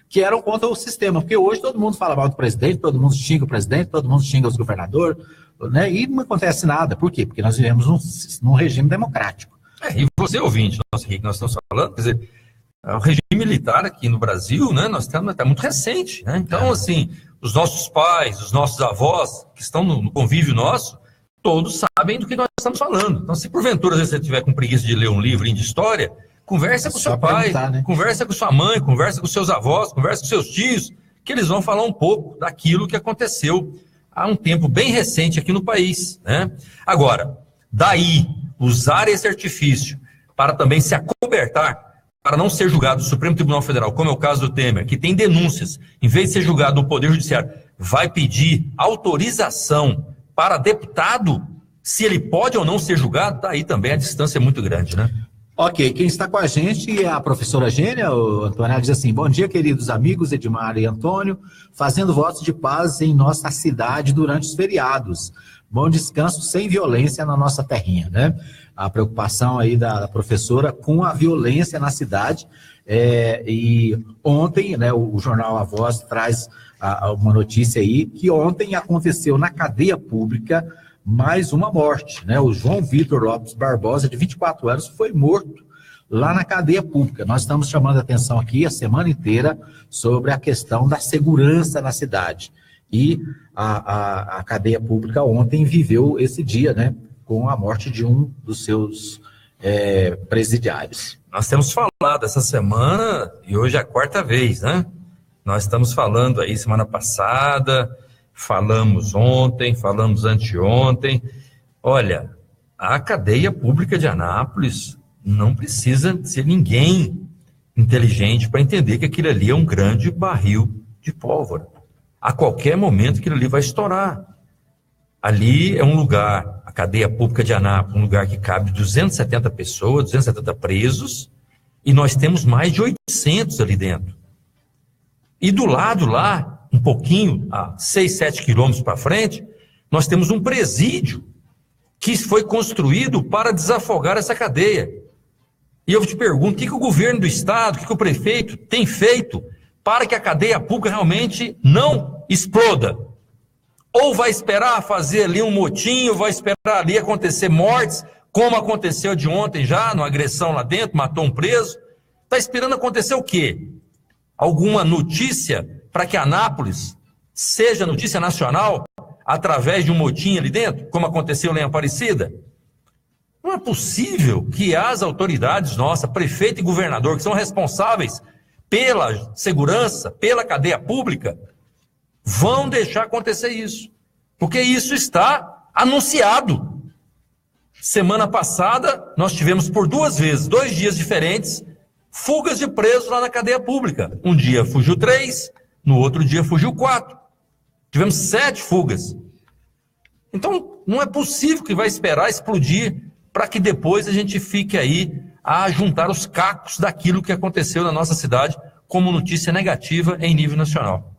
que eram contra o sistema. Porque hoje todo mundo fala mal do presidente, todo mundo xinga o presidente, todo mundo xinga os governadores, né? E não acontece nada. Por quê? Porque nós vivemos num regime democrático. E você, ouvinte, que nós estamos falando, quer dizer, o regime militar aqui no Brasil, né? Está muito recente, né? Então, assim, os nossos pais, os nossos avós, que estão no convívio nosso, todos sabem do que nós estamos falando. Então, se porventura você estiver com preguiça de ler um livrinho de história, conversa com seu pai, né? Conversa com sua mãe, conversa com seus avós, conversa com seus tios, que eles vão falar um pouco daquilo que aconteceu há um tempo bem recente aqui no país, né? Agora, daí, usar esse artifício para também se acobertar, para não ser julgado no Supremo Tribunal Federal, como é o caso do Temer, que tem denúncias, em vez de ser julgado no Poder Judiciário, vai pedir autorização para deputado, se ele pode ou não ser julgado, daí também a distância é muito grande, né? Ok, quem está com a gente é a professora Gênia, o Antônio, ela diz assim, bom dia, queridos amigos Edmar e Antônio, fazendo votos de paz em nossa cidade durante os feriados. Bom descanso sem violência na nossa terrinha, né? A preocupação aí da professora com a violência na cidade, e ontem, né, o jornal A Voz traz uma notícia aí, que ontem aconteceu na cadeia pública mais uma morte, né? O João Vitor Lopes Barbosa, de 24 anos, foi morto lá na cadeia pública. Nós estamos chamando a atenção aqui a semana inteira sobre a questão da segurança na cidade. E a cadeia pública ontem viveu esse dia, né, com a morte de um dos seus presidiários. Nós temos falado essa semana, e hoje é a quarta vez, né? Nós estamos falando aí semana passada, falamos ontem, falamos anteontem. Olha, a cadeia pública de Anápolis não precisa ser ninguém inteligente para entender que aquilo ali é um grande barril de pólvora. A qualquer momento aquilo ali vai estourar. Ali é um lugar, a cadeia pública de Anápolis, um lugar que cabe 270 pessoas, 270 presos, e nós temos mais de 800 ali dentro. E do lado lá, um pouquinho, a 6, 7 quilômetros para frente, nós temos um presídio que foi construído para desafogar essa cadeia. E eu te pergunto, o que o governo do estado, o que o prefeito tem feito para que a cadeia pública realmente não exploda? Ou vai esperar fazer ali um motim, ou vai esperar ali acontecer mortes, como aconteceu de ontem já, numa agressão lá dentro, matou um preso? Está esperando acontecer o quê? Alguma notícia para que Anápolis seja notícia nacional através de um motim ali dentro, como aconteceu lá em Aparecida? Não é possível que as autoridades nossas, prefeito e governador, que são responsáveis pela segurança, pela cadeia pública, vão deixar acontecer isso. Porque isso está anunciado. Semana passada, nós tivemos por 2 vezes, 2 dias diferentes, fugas de presos lá na cadeia pública. Um dia fugiu 3, no outro dia fugiu 4. Tivemos 7 fugas. Então, não é possível que vai esperar explodir para que depois a gente fique aí a juntar os cacos daquilo que aconteceu na nossa cidade como notícia negativa em nível nacional.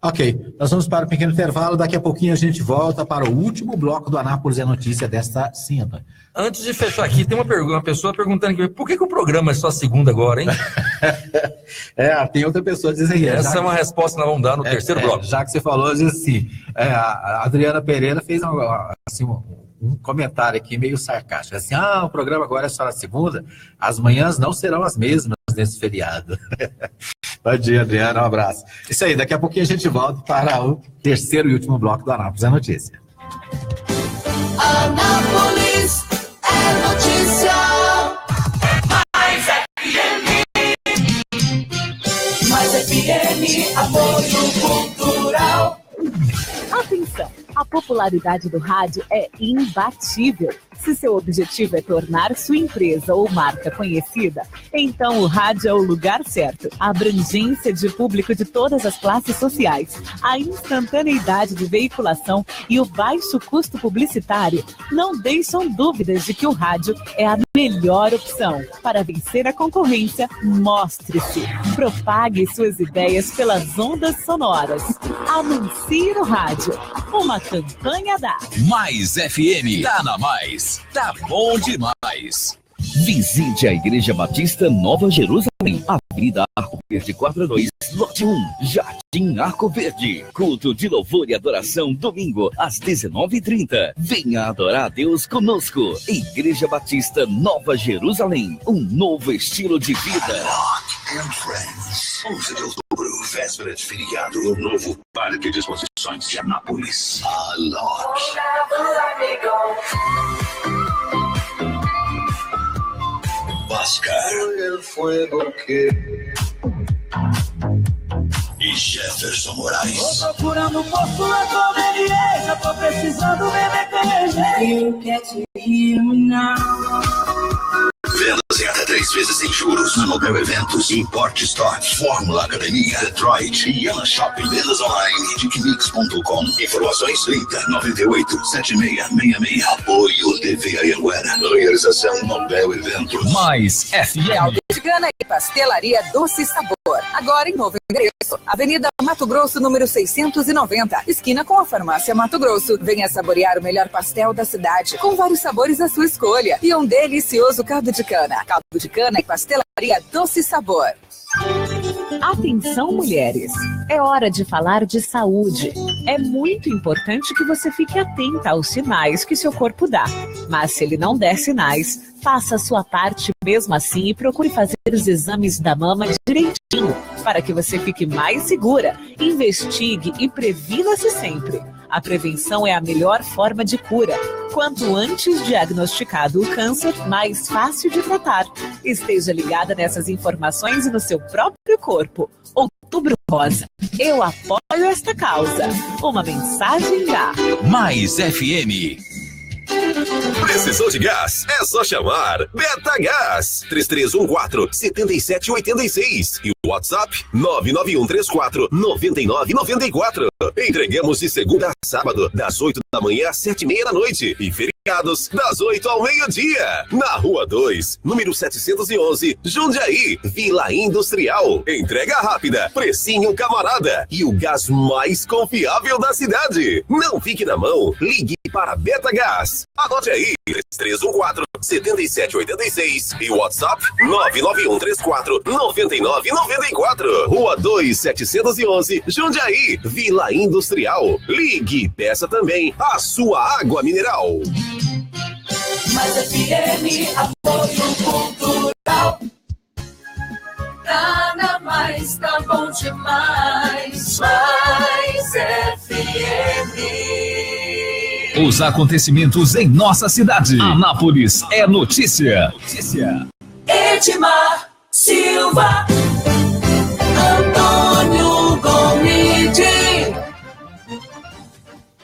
Ok, nós vamos para um pequeno intervalo, daqui a pouquinho a gente volta para o último bloco do Anápolis é Notícia desta sim, Antônio. Antes de fechar aqui, tem uma pessoa perguntando aqui, por que o programa é só segunda agora, hein? Tem outra pessoa dizendo isso. Essa é uma resposta que nós vamos dar no terceiro bloco. Já que você falou, diz assim, a Adriana Pereira fez um comentário aqui meio sarcástico, assim, o programa agora é só na segunda, as manhãs não serão as mesmas nesse feriado. Bom dia, Adriana, um abraço. Isso aí, daqui a pouquinho a gente volta para o terceiro e último bloco do Anápolis é Notícia. Anápolis é notícia. Mais FM. Mais FM, apoio cultural. Atenção, a popularidade do rádio é imbatível. Se seu objetivo é tornar sua empresa ou marca conhecida, então o rádio é o lugar certo. A abrangência de público de todas as classes sociais, a instantaneidade de veiculação e o baixo custo publicitário não deixam dúvidas de que o rádio é a melhor opção. Para vencer a concorrência, mostre-se. Propague suas ideias pelas ondas sonoras. Anuncie no rádio. Uma campanha da Mais FM. Tá na Mais. Tá bom demais. Visite a Igreja Batista Nova Jerusalém, Avenida Arco Verde 42, lote 1, Jardim Arco Verde. Culto de louvor e adoração, domingo, às 19h30. Venha adorar a Deus conosco. Igreja Batista Nova Jerusalém, um novo estilo de vida. And Friends, 11 de outubro, véspera de feriado, no novo Parque de Exposições de Anápolis. Alok. Máscara e Jefferson Moraes. Tô procurando por sua conveniência, tô precisando beber com You can't hear me now. Vendas em até 3 vezes sem juros na Nobel Eventos, Import Store, Fórmula Academia, Detroit e Yana Shopping. Vendas online, Dickmix.com. Informações 3098-7666. Apoio TV Anhanguera. Realização Nobel Eventos. Mais FM. De Gana e Pastelaria Doce Sabor. Agora em novo endereço. Avenida Mato Grosso, número 690. Esquina com a Farmácia Mato Grosso. Venha saborear o melhor pastel da cidade. Com vários sabores à sua escolha. E um delicioso caldo de cana. Caldo de cana e Pastelaria Doce Sabor. Atenção, mulheres! É hora de falar de saúde. É muito importante que você fique atenta aos sinais que seu corpo dá. Mas se ele não der sinais, faça a sua parte mesmo assim e procure fazer os exames da mama direitinho, para que você fique mais segura. Investigue e previna-se sempre. A prevenção é a melhor forma de cura. Quanto antes diagnosticado o câncer, mais fácil de tratar. Esteja ligada nessas informações e no seu próprio corpo. Outubro Rosa. Eu apoio esta causa. Uma mensagem da Mais FM. Precisou de gás? É só chamar Betagás 3314-7786 e o WhatsApp 99134-9994. Entregamos de segunda a sábado, das 8 da manhã às 7h30 da noite e feriados das 8 ao meio-dia. Na Rua 2, número 711, Jundiaí, Vila Industrial. Entrega rápida, precinho camarada e o gás mais confiável da cidade. Não fique na mão, ligue para Betagás. Anote aí, 3314-7786 e o WhatsApp 99134-9994. Rua 2, 711, Jundiaí, Vila Industrial. Ligue e peça também a sua água mineral. Mais FM, apoio cultural. Nada mais, tá bom demais. Mais FM. Os acontecimentos em nossa cidade. Anápolis é notícia. Edmar Silva, Antônio Gomide.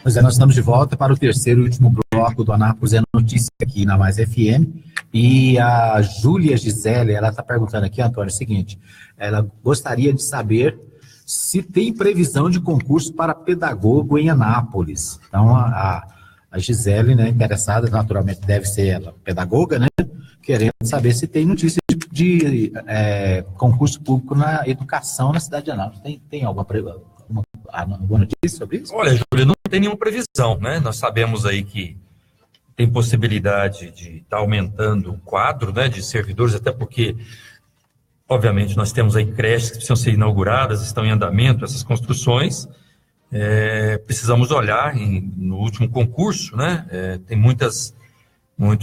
Pois é, nós estamos de volta para o terceiro e último bloco do Anápolis é Notícia aqui na Mais FM. E a Júlia Gisele, ela está perguntando aqui, Antônio, o seguinte, ela gostaria de saber se tem previsão de concurso para pedagogo em Anápolis. Então, a Gisele, né, interessada, naturalmente deve ser ela, pedagoga, né, querendo saber se tem notícia de concurso público na educação na cidade de Anápolis. Tem alguma notícia sobre isso? Olha, Júlio, não tem nenhuma previsão, né? Nós sabemos aí que tem possibilidade de estar aumentando o quadro, né, de servidores, até porque, obviamente, nós temos aí creches que precisam ser inauguradas, estão em andamento essas construções. Precisamos olhar no último concurso, né? Tem muitos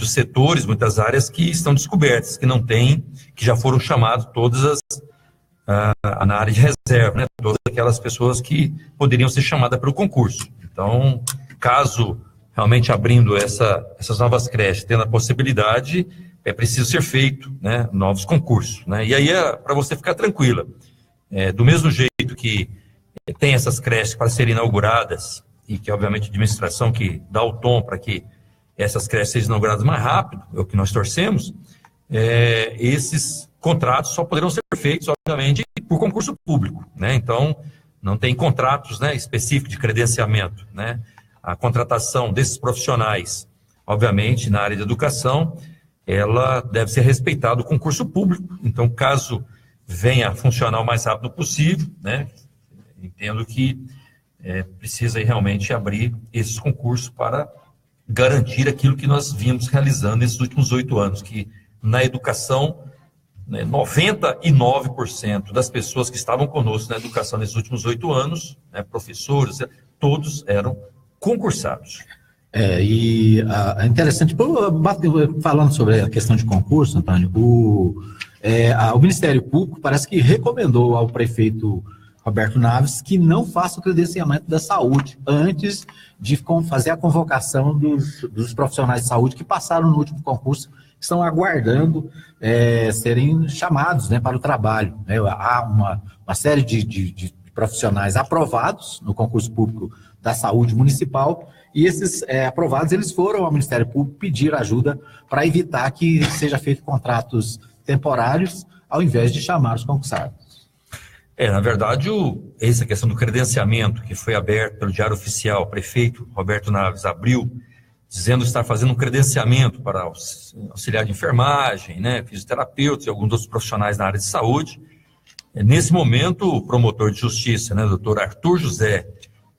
setores, muitas áreas que estão descobertas, que não tem, que já foram chamados todas na área de reserva, né? Todas aquelas pessoas que poderiam ser chamadas para o concurso. Então, caso realmente abrindo essas novas creches, tendo a possibilidade, é preciso ser feito, né, novos concursos, né? E aí para você ficar tranquila. Do mesmo jeito que tem essas creches para serem inauguradas e que, obviamente, a administração que dá o tom para que essas creches sejam inauguradas mais rápido, é o que nós torcemos, esses contratos só poderão ser feitos, obviamente, por concurso público, né? Então, não tem contratos, né, específicos de credenciamento, né? A contratação desses profissionais, obviamente, na área de educação, ela deve ser respeitada o concurso público. Então, caso venha a funcionar o mais rápido possível, né, entendo que precisa aí realmente abrir esses concursos para garantir aquilo que nós vimos realizando nesses últimos 8 anos, que na educação, 99% das pessoas que estavam conosco na educação nesses últimos 8 anos, né, professores, todos eram concursados. É interessante, falando sobre a questão de concurso, Antônio, o Ministério Público parece que recomendou ao prefeito Roberto Naves que não faça o credenciamento da saúde antes de fazer a convocação dos profissionais de saúde que passaram no último concurso, que estão aguardando serem chamados, né, para o trabalho. Né? Há uma série de profissionais aprovados no concurso público da saúde municipal, e esses aprovados, eles foram ao Ministério Público pedir ajuda para evitar que seja feito contratos temporários, ao invés de chamar os concursados. Na verdade, essa questão do credenciamento que foi aberto pelo Diário Oficial, o prefeito Roberto Naves abriu, dizendo estar fazendo um credenciamento para auxiliar de enfermagem, né, fisioterapeutas e alguns outros profissionais na área de saúde. Nesse momento, o promotor de justiça, né, doutor Arthur José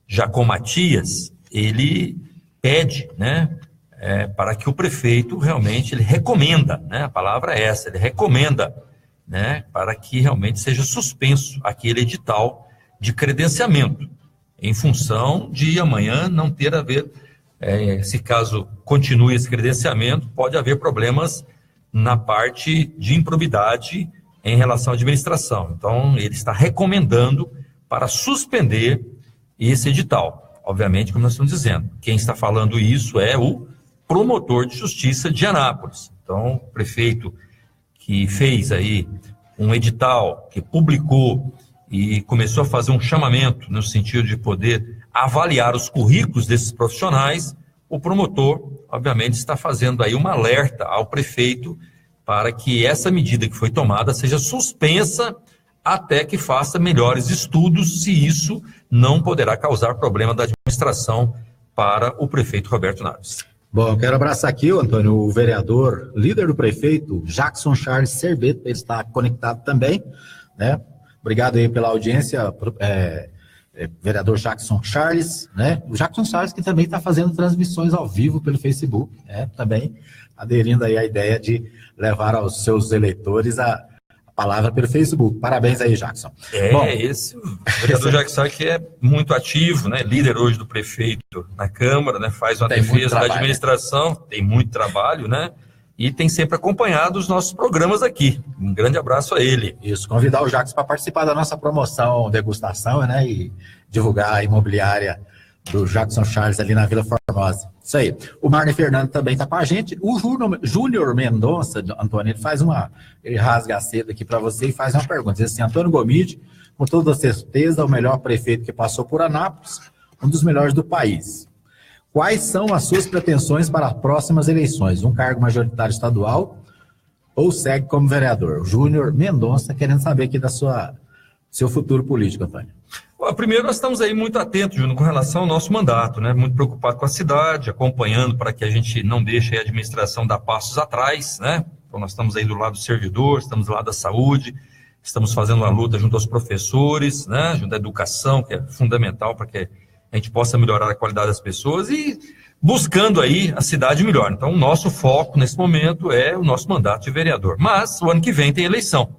Jacom Matias, ele pede, né, para que o prefeito realmente, ele recomenda, né, a palavra é essa, ele recomenda, né, para que realmente seja suspenso aquele edital de credenciamento, em função de amanhã não ter a ver, se caso continue esse credenciamento, pode haver problemas na parte de improbidade em relação à administração. Então, ele está recomendando para suspender esse edital. Obviamente, como nós estamos dizendo, quem está falando isso é o promotor de justiça de Anápolis. Então, o prefeito que fez aí um edital, que publicou e começou a fazer um chamamento no sentido de poder avaliar os currículos desses profissionais, o promotor, obviamente, está fazendo aí um alerta ao prefeito para que essa medida que foi tomada seja suspensa até que faça melhores estudos, se isso não poderá causar problema da administração para o prefeito Roberto Naves. Bom, eu quero abraçar aqui, Antônio, o vereador, líder do prefeito, Jackson Charles Serbeto, ele está conectado também, né? Obrigado aí pela audiência, vereador Jackson Charles, né? O Jackson Charles que também está fazendo transmissões ao vivo pelo Facebook, né? Também aderindo aí à ideia de levar aos seus eleitores a palavra pelo Facebook. Parabéns aí, Jackson. Bom, esse vereador Jackson que é muito ativo, né? Líder hoje do prefeito na Câmara, né? Faz uma defesa da administração, tem muito trabalho, né? E tem sempre acompanhado os nossos programas aqui. Um grande abraço a ele. Isso, convidar o Jackson para participar da nossa promoção degustação, né? E divulgar a imobiliária do Jackson Charles ali na Vila Formosa. Isso aí. O Marne Fernando também está com a gente. O Júnior Mendonça, Antônio, ele rasga a seda aqui para você e faz uma pergunta. Diz assim: Antônio Gomide, com toda certeza, o melhor prefeito que passou por Anápolis, um dos melhores do país. Quais são as suas pretensões para as próximas eleições? Um cargo majoritário estadual ou segue como vereador? O Júnior Mendonça querendo saber aqui seu futuro político, Antônio. Primeiro, nós estamos aí muito atentos, Júnior, com relação ao nosso mandato, né? Muito preocupado com a cidade, acompanhando para que a gente não deixe a administração dar passos atrás, né? Então, nós estamos aí do lado do servidor, estamos do lado da saúde, estamos fazendo uma luta junto aos professores, né? Junto à educação, que é fundamental para que a gente possa melhorar a qualidade das pessoas e buscando aí a cidade melhor. Então, o nosso foco nesse momento é o nosso mandato de vereador. Mas, o ano que vem tem eleição.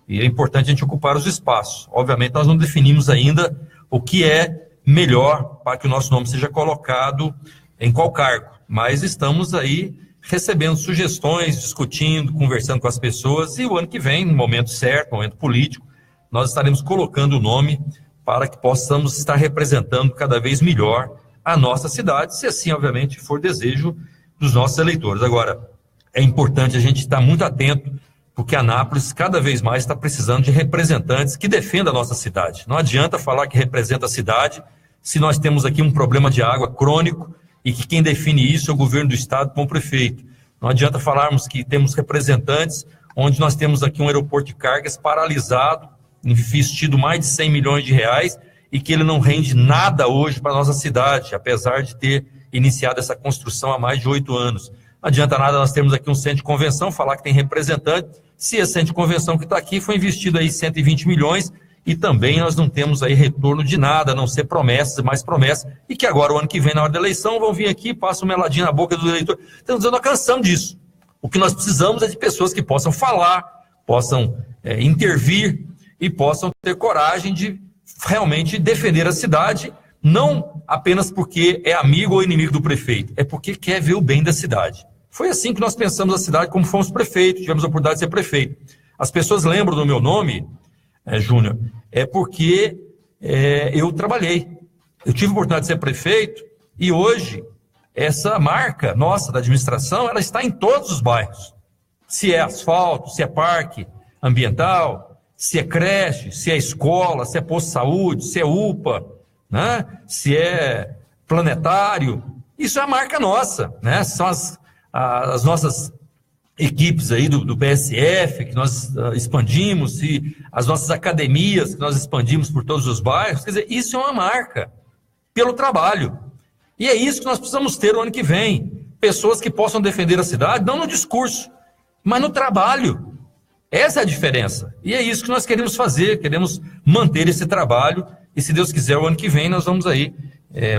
E é importante a gente ocupar os espaços. Obviamente, nós não definimos ainda o que é melhor para que o nosso nome seja colocado em qual cargo. Mas estamos aí recebendo sugestões, discutindo, conversando com as pessoas. E o ano que vem, no momento certo, no momento político, nós estaremos colocando o nome para que possamos estar representando cada vez melhor a nossa cidade, se assim, obviamente, for desejo dos nossos eleitores. Agora, é importante a gente estar muito atento, porque Anápolis cada vez mais está precisando de representantes que defendam a nossa cidade. Não adianta falar que representa a cidade se nós temos aqui um problema de água crônico e que quem define isso é o governo do estado com o prefeito. Não adianta falarmos que temos representantes onde nós temos aqui um aeroporto de cargas paralisado, investido mais de 100 milhões de reais e que ele não rende nada hoje para a nossa cidade, apesar de ter iniciado essa construção há mais de 8 anos. Não adianta nada nós termos aqui um centro de convenção, falar que tem representante, se esse centro de convenção que está aqui foi investido aí 120 milhões e também nós não temos aí retorno de nada, a não ser promessas, mais promessas, e que agora, o ano que vem, na hora da eleição, vão vir aqui e passam um meladinho na boca do eleitor. Estamos dizendo, nós cansamos disso. O que nós precisamos é de pessoas que possam falar, possam intervir e possam ter coragem de realmente defender a cidade, não apenas porque é amigo ou inimigo do prefeito, é porque quer ver o bem da cidade. Foi assim que nós pensamos a cidade, como fomos prefeitos, tivemos a oportunidade de ser prefeito. As pessoas lembram do meu nome, Júnior, é porque eu trabalhei. Eu tive a oportunidade de ser prefeito e hoje essa marca nossa da administração, ela está em todos os bairros. Se é asfalto, se é parque ambiental, se é creche, se é escola, se é posto de saúde, se é UPA, né? Se é planetário, isso é a marca nossa, né? São as nossas equipes aí do PSF, que nós expandimos, e as nossas academias, que nós expandimos por todos os bairros. Quer dizer, isso é uma marca pelo trabalho. E é isso que nós precisamos ter o ano que vem. Pessoas que possam defender a cidade, não no discurso, mas no trabalho. Essa é a diferença. E é isso que nós queremos fazer, queremos manter esse trabalho. E se Deus quiser, o ano que vem nós vamos aí,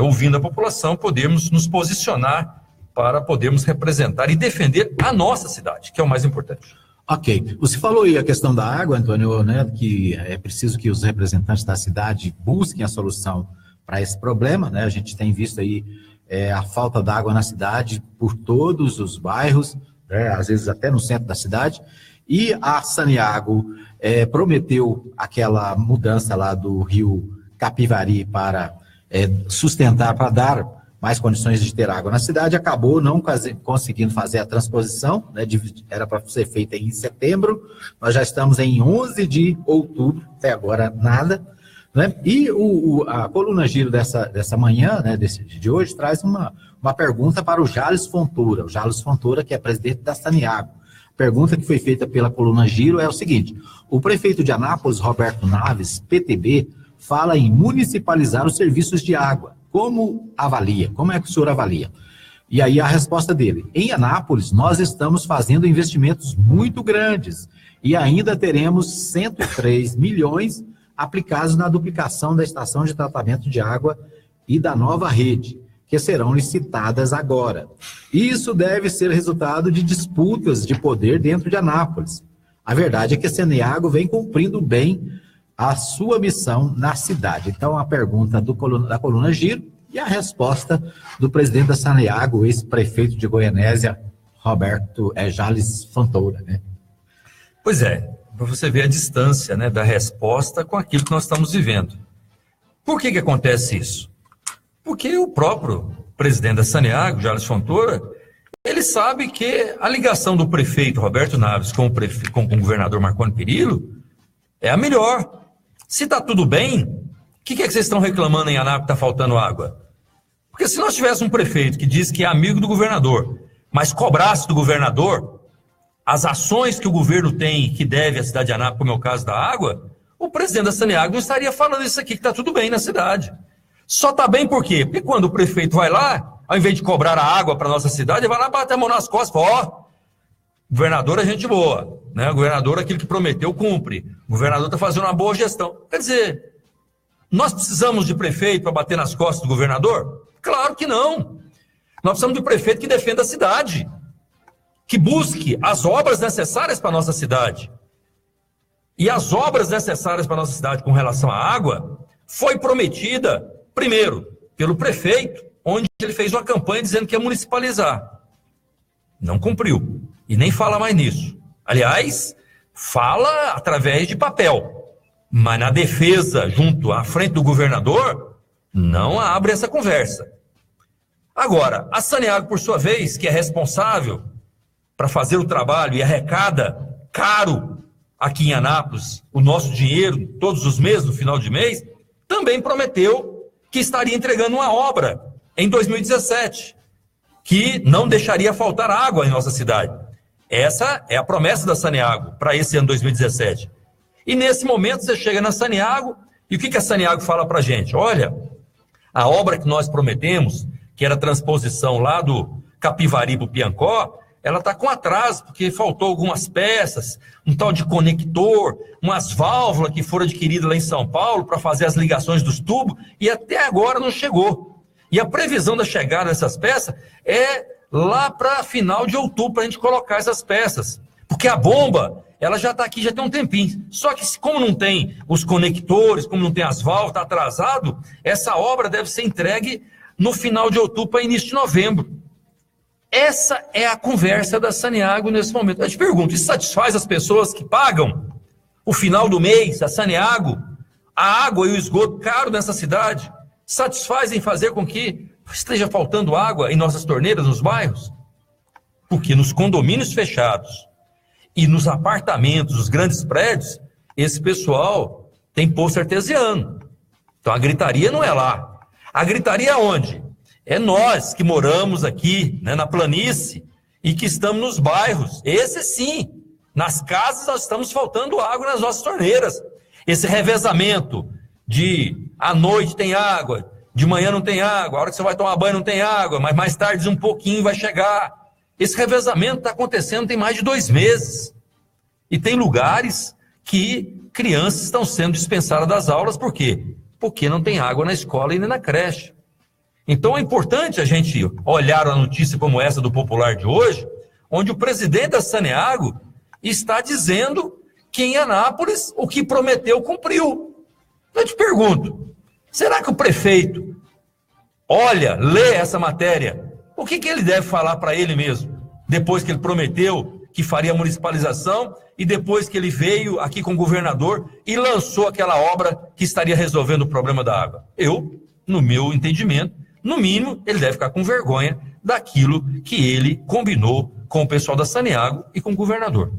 ouvindo a população, podermos nos posicionar para podermos representar e defender a nossa cidade, que é o mais importante. Ok. Você falou aí a questão da água, Antônio, né, que é preciso que os representantes da cidade busquem a solução para esse problema, né? A gente tem visto aí a falta da água na cidade por todos os bairros, né, às vezes até no centro da cidade, e a Saniago prometeu aquela mudança lá do rio Capivari para sustentar, para dar mais condições de ter água na cidade, acabou não conseguindo fazer a transposição, né, era para ser feita em setembro, nós já estamos em 11 de outubro, até agora nada, né? E a coluna Giro dessa manhã, né, de hoje, traz uma pergunta para o Jales Fontoura, que é presidente da Saniago. A pergunta que foi feita pela coluna Giro é o seguinte: o prefeito de Anápolis, Roberto Naves, PTB, fala em municipalizar os serviços de água. Como avalia? Como é que o senhor avalia? E aí a resposta dele: em Anápolis, nós estamos fazendo investimentos muito grandes e ainda teremos 103 milhões aplicados na duplicação da estação de tratamento de água e da nova rede, que serão licitadas agora. Isso deve ser resultado de disputas de poder dentro de Anápolis. A verdade é que a Saniago vem cumprindo bem a sua missão na cidade. Então, a pergunta da coluna Giro e a resposta do presidente da Saniago, ex-prefeito de Goianésia, Roberto Jales Fontoura, né? Pois é, para você ver a distância, né, da resposta com aquilo que nós estamos vivendo. Por que acontece isso? Porque o próprio presidente da Saniago, Jales Fontoura, ele sabe que a ligação do prefeito Roberto Naves com o governador Marconi Perillo é a melhor. Se está tudo bem, o que vocês estão reclamando em Anápolis que está faltando água? Porque se nós tivéssemos um prefeito que diz que é amigo do governador, mas cobrasse do governador as ações que o governo tem e que deve à cidade de Anápolis, como é o caso da água, o presidente da Saniago não estaria falando isso aqui, que está tudo bem na cidade. Só está bem por quê? Porque quando o prefeito vai lá, ao invés de cobrar a água para a nossa cidade, ele vai lá bater a mão nas costas e fala: governador é gente boa, né? O governador, aquilo que prometeu, cumpre. O governador está fazendo uma boa gestão. Quer dizer, nós precisamos de prefeito para bater nas costas do governador? Claro que não. Nós precisamos de prefeito que defenda a cidade, que busque as obras necessárias para a nossa cidade. E as obras necessárias para a nossa cidade com relação à água foi prometida, primeiro, pelo prefeito, onde ele fez uma campanha dizendo que ia municipalizar. Não cumpriu. E nem fala mais nisso. Aliás, fala através de papel. Mas na defesa, junto à frente do governador, não abre essa conversa. Agora, a Saniago, por sua vez, que é responsável para fazer o trabalho e arrecada caro aqui em Anápolis o nosso dinheiro todos os meses, no final de mês, também prometeu que estaria entregando uma obra em 2017. que não deixaria faltar água em nossa cidade. Essa é a promessa da Saneago para esse ano 2017. E nesse momento você chega na Saneago, e o que a Saneago fala para a gente? Olha, a obra que nós prometemos, que era a transposição lá do Capivari para o Piancó, ela está com atraso, porque faltou algumas peças, um tal de conector, umas válvulas que foram adquiridas lá em São Paulo para fazer as ligações dos tubos, e até agora não chegou. E a previsão da chegada dessas peças é lá para final de outubro, para a gente colocar essas peças. Porque a bomba, ela já está aqui, já tem um tempinho. Só que como não tem os conectores, como não tem as válvulas, está atrasado, essa obra deve ser entregue no final de outubro para início de novembro. Essa é a conversa da Saneago nesse momento. Eu te pergunto, isso satisfaz as pessoas que pagam o final do mês, a Saneago, a água e o esgoto caro nessa cidade? Satisfazem fazer com que esteja faltando água em nossas torneiras, nos bairros? Porque nos condomínios fechados e nos apartamentos, os grandes prédios, esse pessoal tem poço artesiano. Então a gritaria não é lá. A gritaria é onde? É nós que moramos aqui, né, na planície, e que estamos nos bairros. Esse sim, nas casas nós estamos faltando água nas nossas torneiras. Esse revezamento de à noite tem água, de manhã não tem água, a hora que você vai tomar banho não tem água, mas mais tarde um pouquinho vai chegar. Esse revezamento está acontecendo tem mais de 2 meses. E tem lugares que crianças estão sendo dispensadas das aulas, por quê? Porque não tem água na escola e nem na creche. Então é importante a gente olhar uma notícia como essa do Popular de hoje, onde o presidente da Saneago está dizendo que em Anápolis o que prometeu cumpriu. Eu te pergunto, será que o prefeito lê essa matéria? O que ele deve falar para ele mesmo? Depois que ele prometeu que faria a municipalização e depois que ele veio aqui com o governador e lançou aquela obra que estaria resolvendo o problema da água. Eu, no meu entendimento, no mínimo, ele deve ficar com vergonha daquilo que ele combinou com o pessoal da Saneago e com o governador.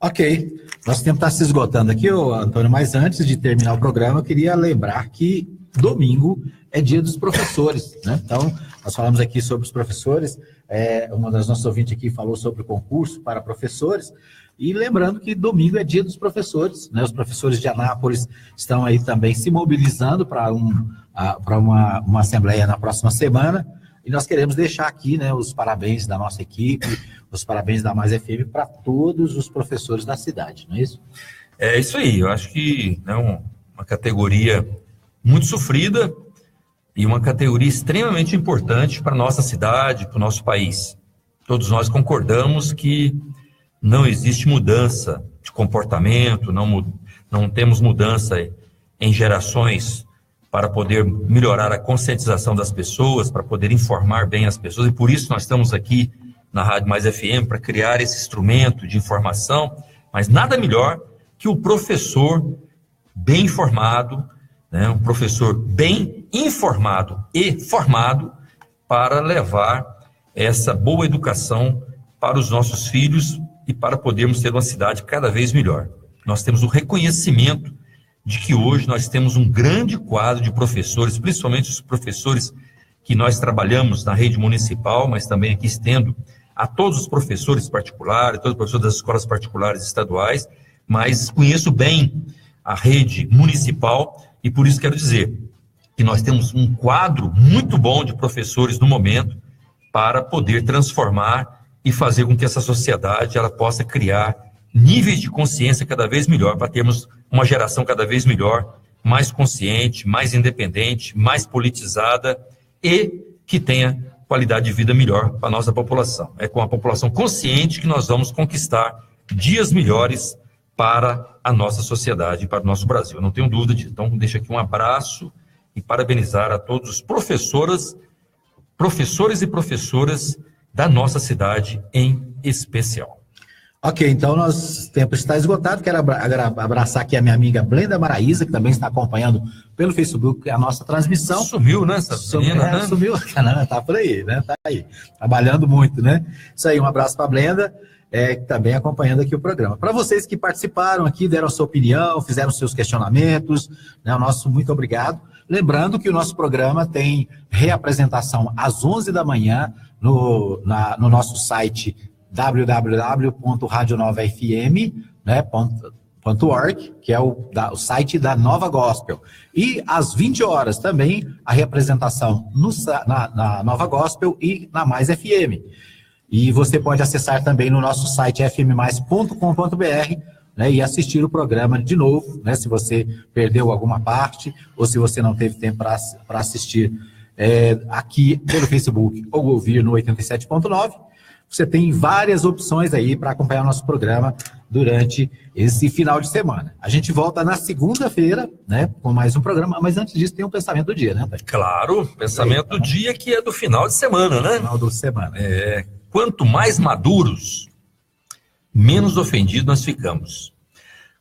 Ok. Nosso tempo está se esgotando aqui, Antônio, mas antes de terminar o programa, eu queria lembrar que domingo é dia dos professores, né? Então, nós falamos aqui sobre os professores, uma das nossas ouvintes aqui falou sobre o concurso para professores, e lembrando que domingo é dia dos professores, né? Os professores de Anápolis estão aí também se mobilizando para uma assembleia na próxima semana, e nós queremos deixar aqui, né, os parabéns da nossa equipe, os parabéns da Mais FM para todos os professores da cidade, não é isso? É isso aí, eu acho que é uma categoria muito sofrida e uma categoria extremamente importante para a nossa cidade, para o nosso país. Todos nós concordamos que não existe mudança de comportamento, não temos mudança em gerações para poder melhorar a conscientização das pessoas, para poder informar bem as pessoas, e por isso nós estamos aqui na Rádio Mais FM, para criar esse instrumento de informação, mas nada melhor que o professor bem informado, né, um professor bem informado e formado para levar essa boa educação para os nossos filhos e para podermos ter uma cidade cada vez melhor. Nós temos o reconhecimento de que hoje nós temos um grande quadro de professores, principalmente os professores que nós trabalhamos na rede municipal, mas também aqui estendo a todos os professores particulares, todos os professores das escolas particulares estaduais, mas conheço bem a rede municipal e por isso quero dizer que nós temos um quadro muito bom de professores no momento para poder transformar e fazer com que essa sociedade ela possa criar níveis de consciência cada vez melhor, para termos uma geração cada vez melhor, mais consciente, mais independente, mais politizada e que tenha qualidade de vida melhor para a nossa população. É com a população consciente que nós vamos conquistar dias melhores para a nossa sociedade, para o nosso Brasil. Eu não tenho dúvida disso. Então, deixo aqui um abraço e parabenizar a todos os professores e professoras da nossa cidade em especial. Ok, então nosso tempo está esgotado. Quero abraçar aqui a minha amiga Blenda Maraíza, que também está acompanhando pelo Facebook a nossa transmissão. Sumiu, né, essa menina, né? Sumiu, não, tá por aí, né? Tá aí, trabalhando muito, né? Isso aí, um abraço para a Blenda, também acompanhando aqui o programa. Para vocês que participaram aqui, deram a sua opinião, fizeram seus questionamentos, né? O nosso muito obrigado. Lembrando que o nosso programa tem reapresentação às 11 da manhã no nosso site www.radionovafm.org, que é o site da Nova Gospel. E às 20 horas também a reapresentação na Nova Gospel e na Mais FM. E você pode acessar também no nosso site fmmais.com.br, né, e assistir o programa de novo, né, se você perdeu alguma parte ou se você não teve tempo para assistir aqui pelo Facebook ou ouvir no 87.9. Você tem várias opções aí para acompanhar o nosso programa durante esse final de semana. A gente volta na segunda-feira, né, com mais um programa, mas antes disso tem um pensamento do dia, né, Pai? Claro, pensamento do dia que é do final de semana, né? Final de semana. Quanto mais maduros, menos ofendidos nós ficamos.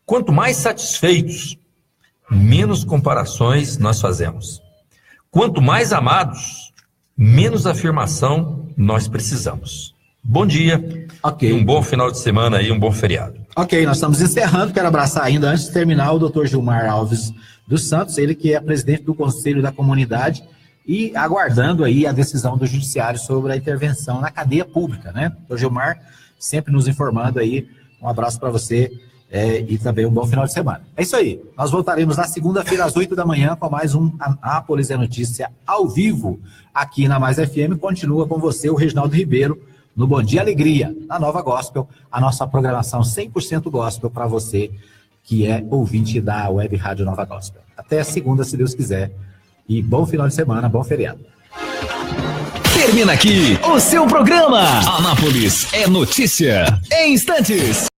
Quanto mais satisfeitos, menos comparações nós fazemos. Quanto mais amados, menos afirmação nós precisamos. Bom dia, um bom final de semana e um bom feriado. Ok, nós estamos encerrando. Quero abraçar ainda, antes de terminar, o Dr. Gilmar Alves dos Santos, ele que é presidente do Conselho da Comunidade e aguardando aí a decisão do Judiciário sobre a intervenção na cadeia pública, né? Dr. Gilmar sempre nos informando aí. Um abraço para você e também um bom final de semana. É isso aí. Nós voltaremos na segunda-feira às 8 da manhã com mais um Anápolis é Notícia ao vivo aqui na Mais FM. Continua com você o Reginaldo Ribeiro no Bom Dia Alegria, na Nova Gospel, a nossa programação 100% gospel para você que é ouvinte da Web Rádio Nova Gospel. Até segunda, se Deus quiser. E bom final de semana, bom feriado. Termina aqui o seu programa. Anápolis é Notícia em instantes.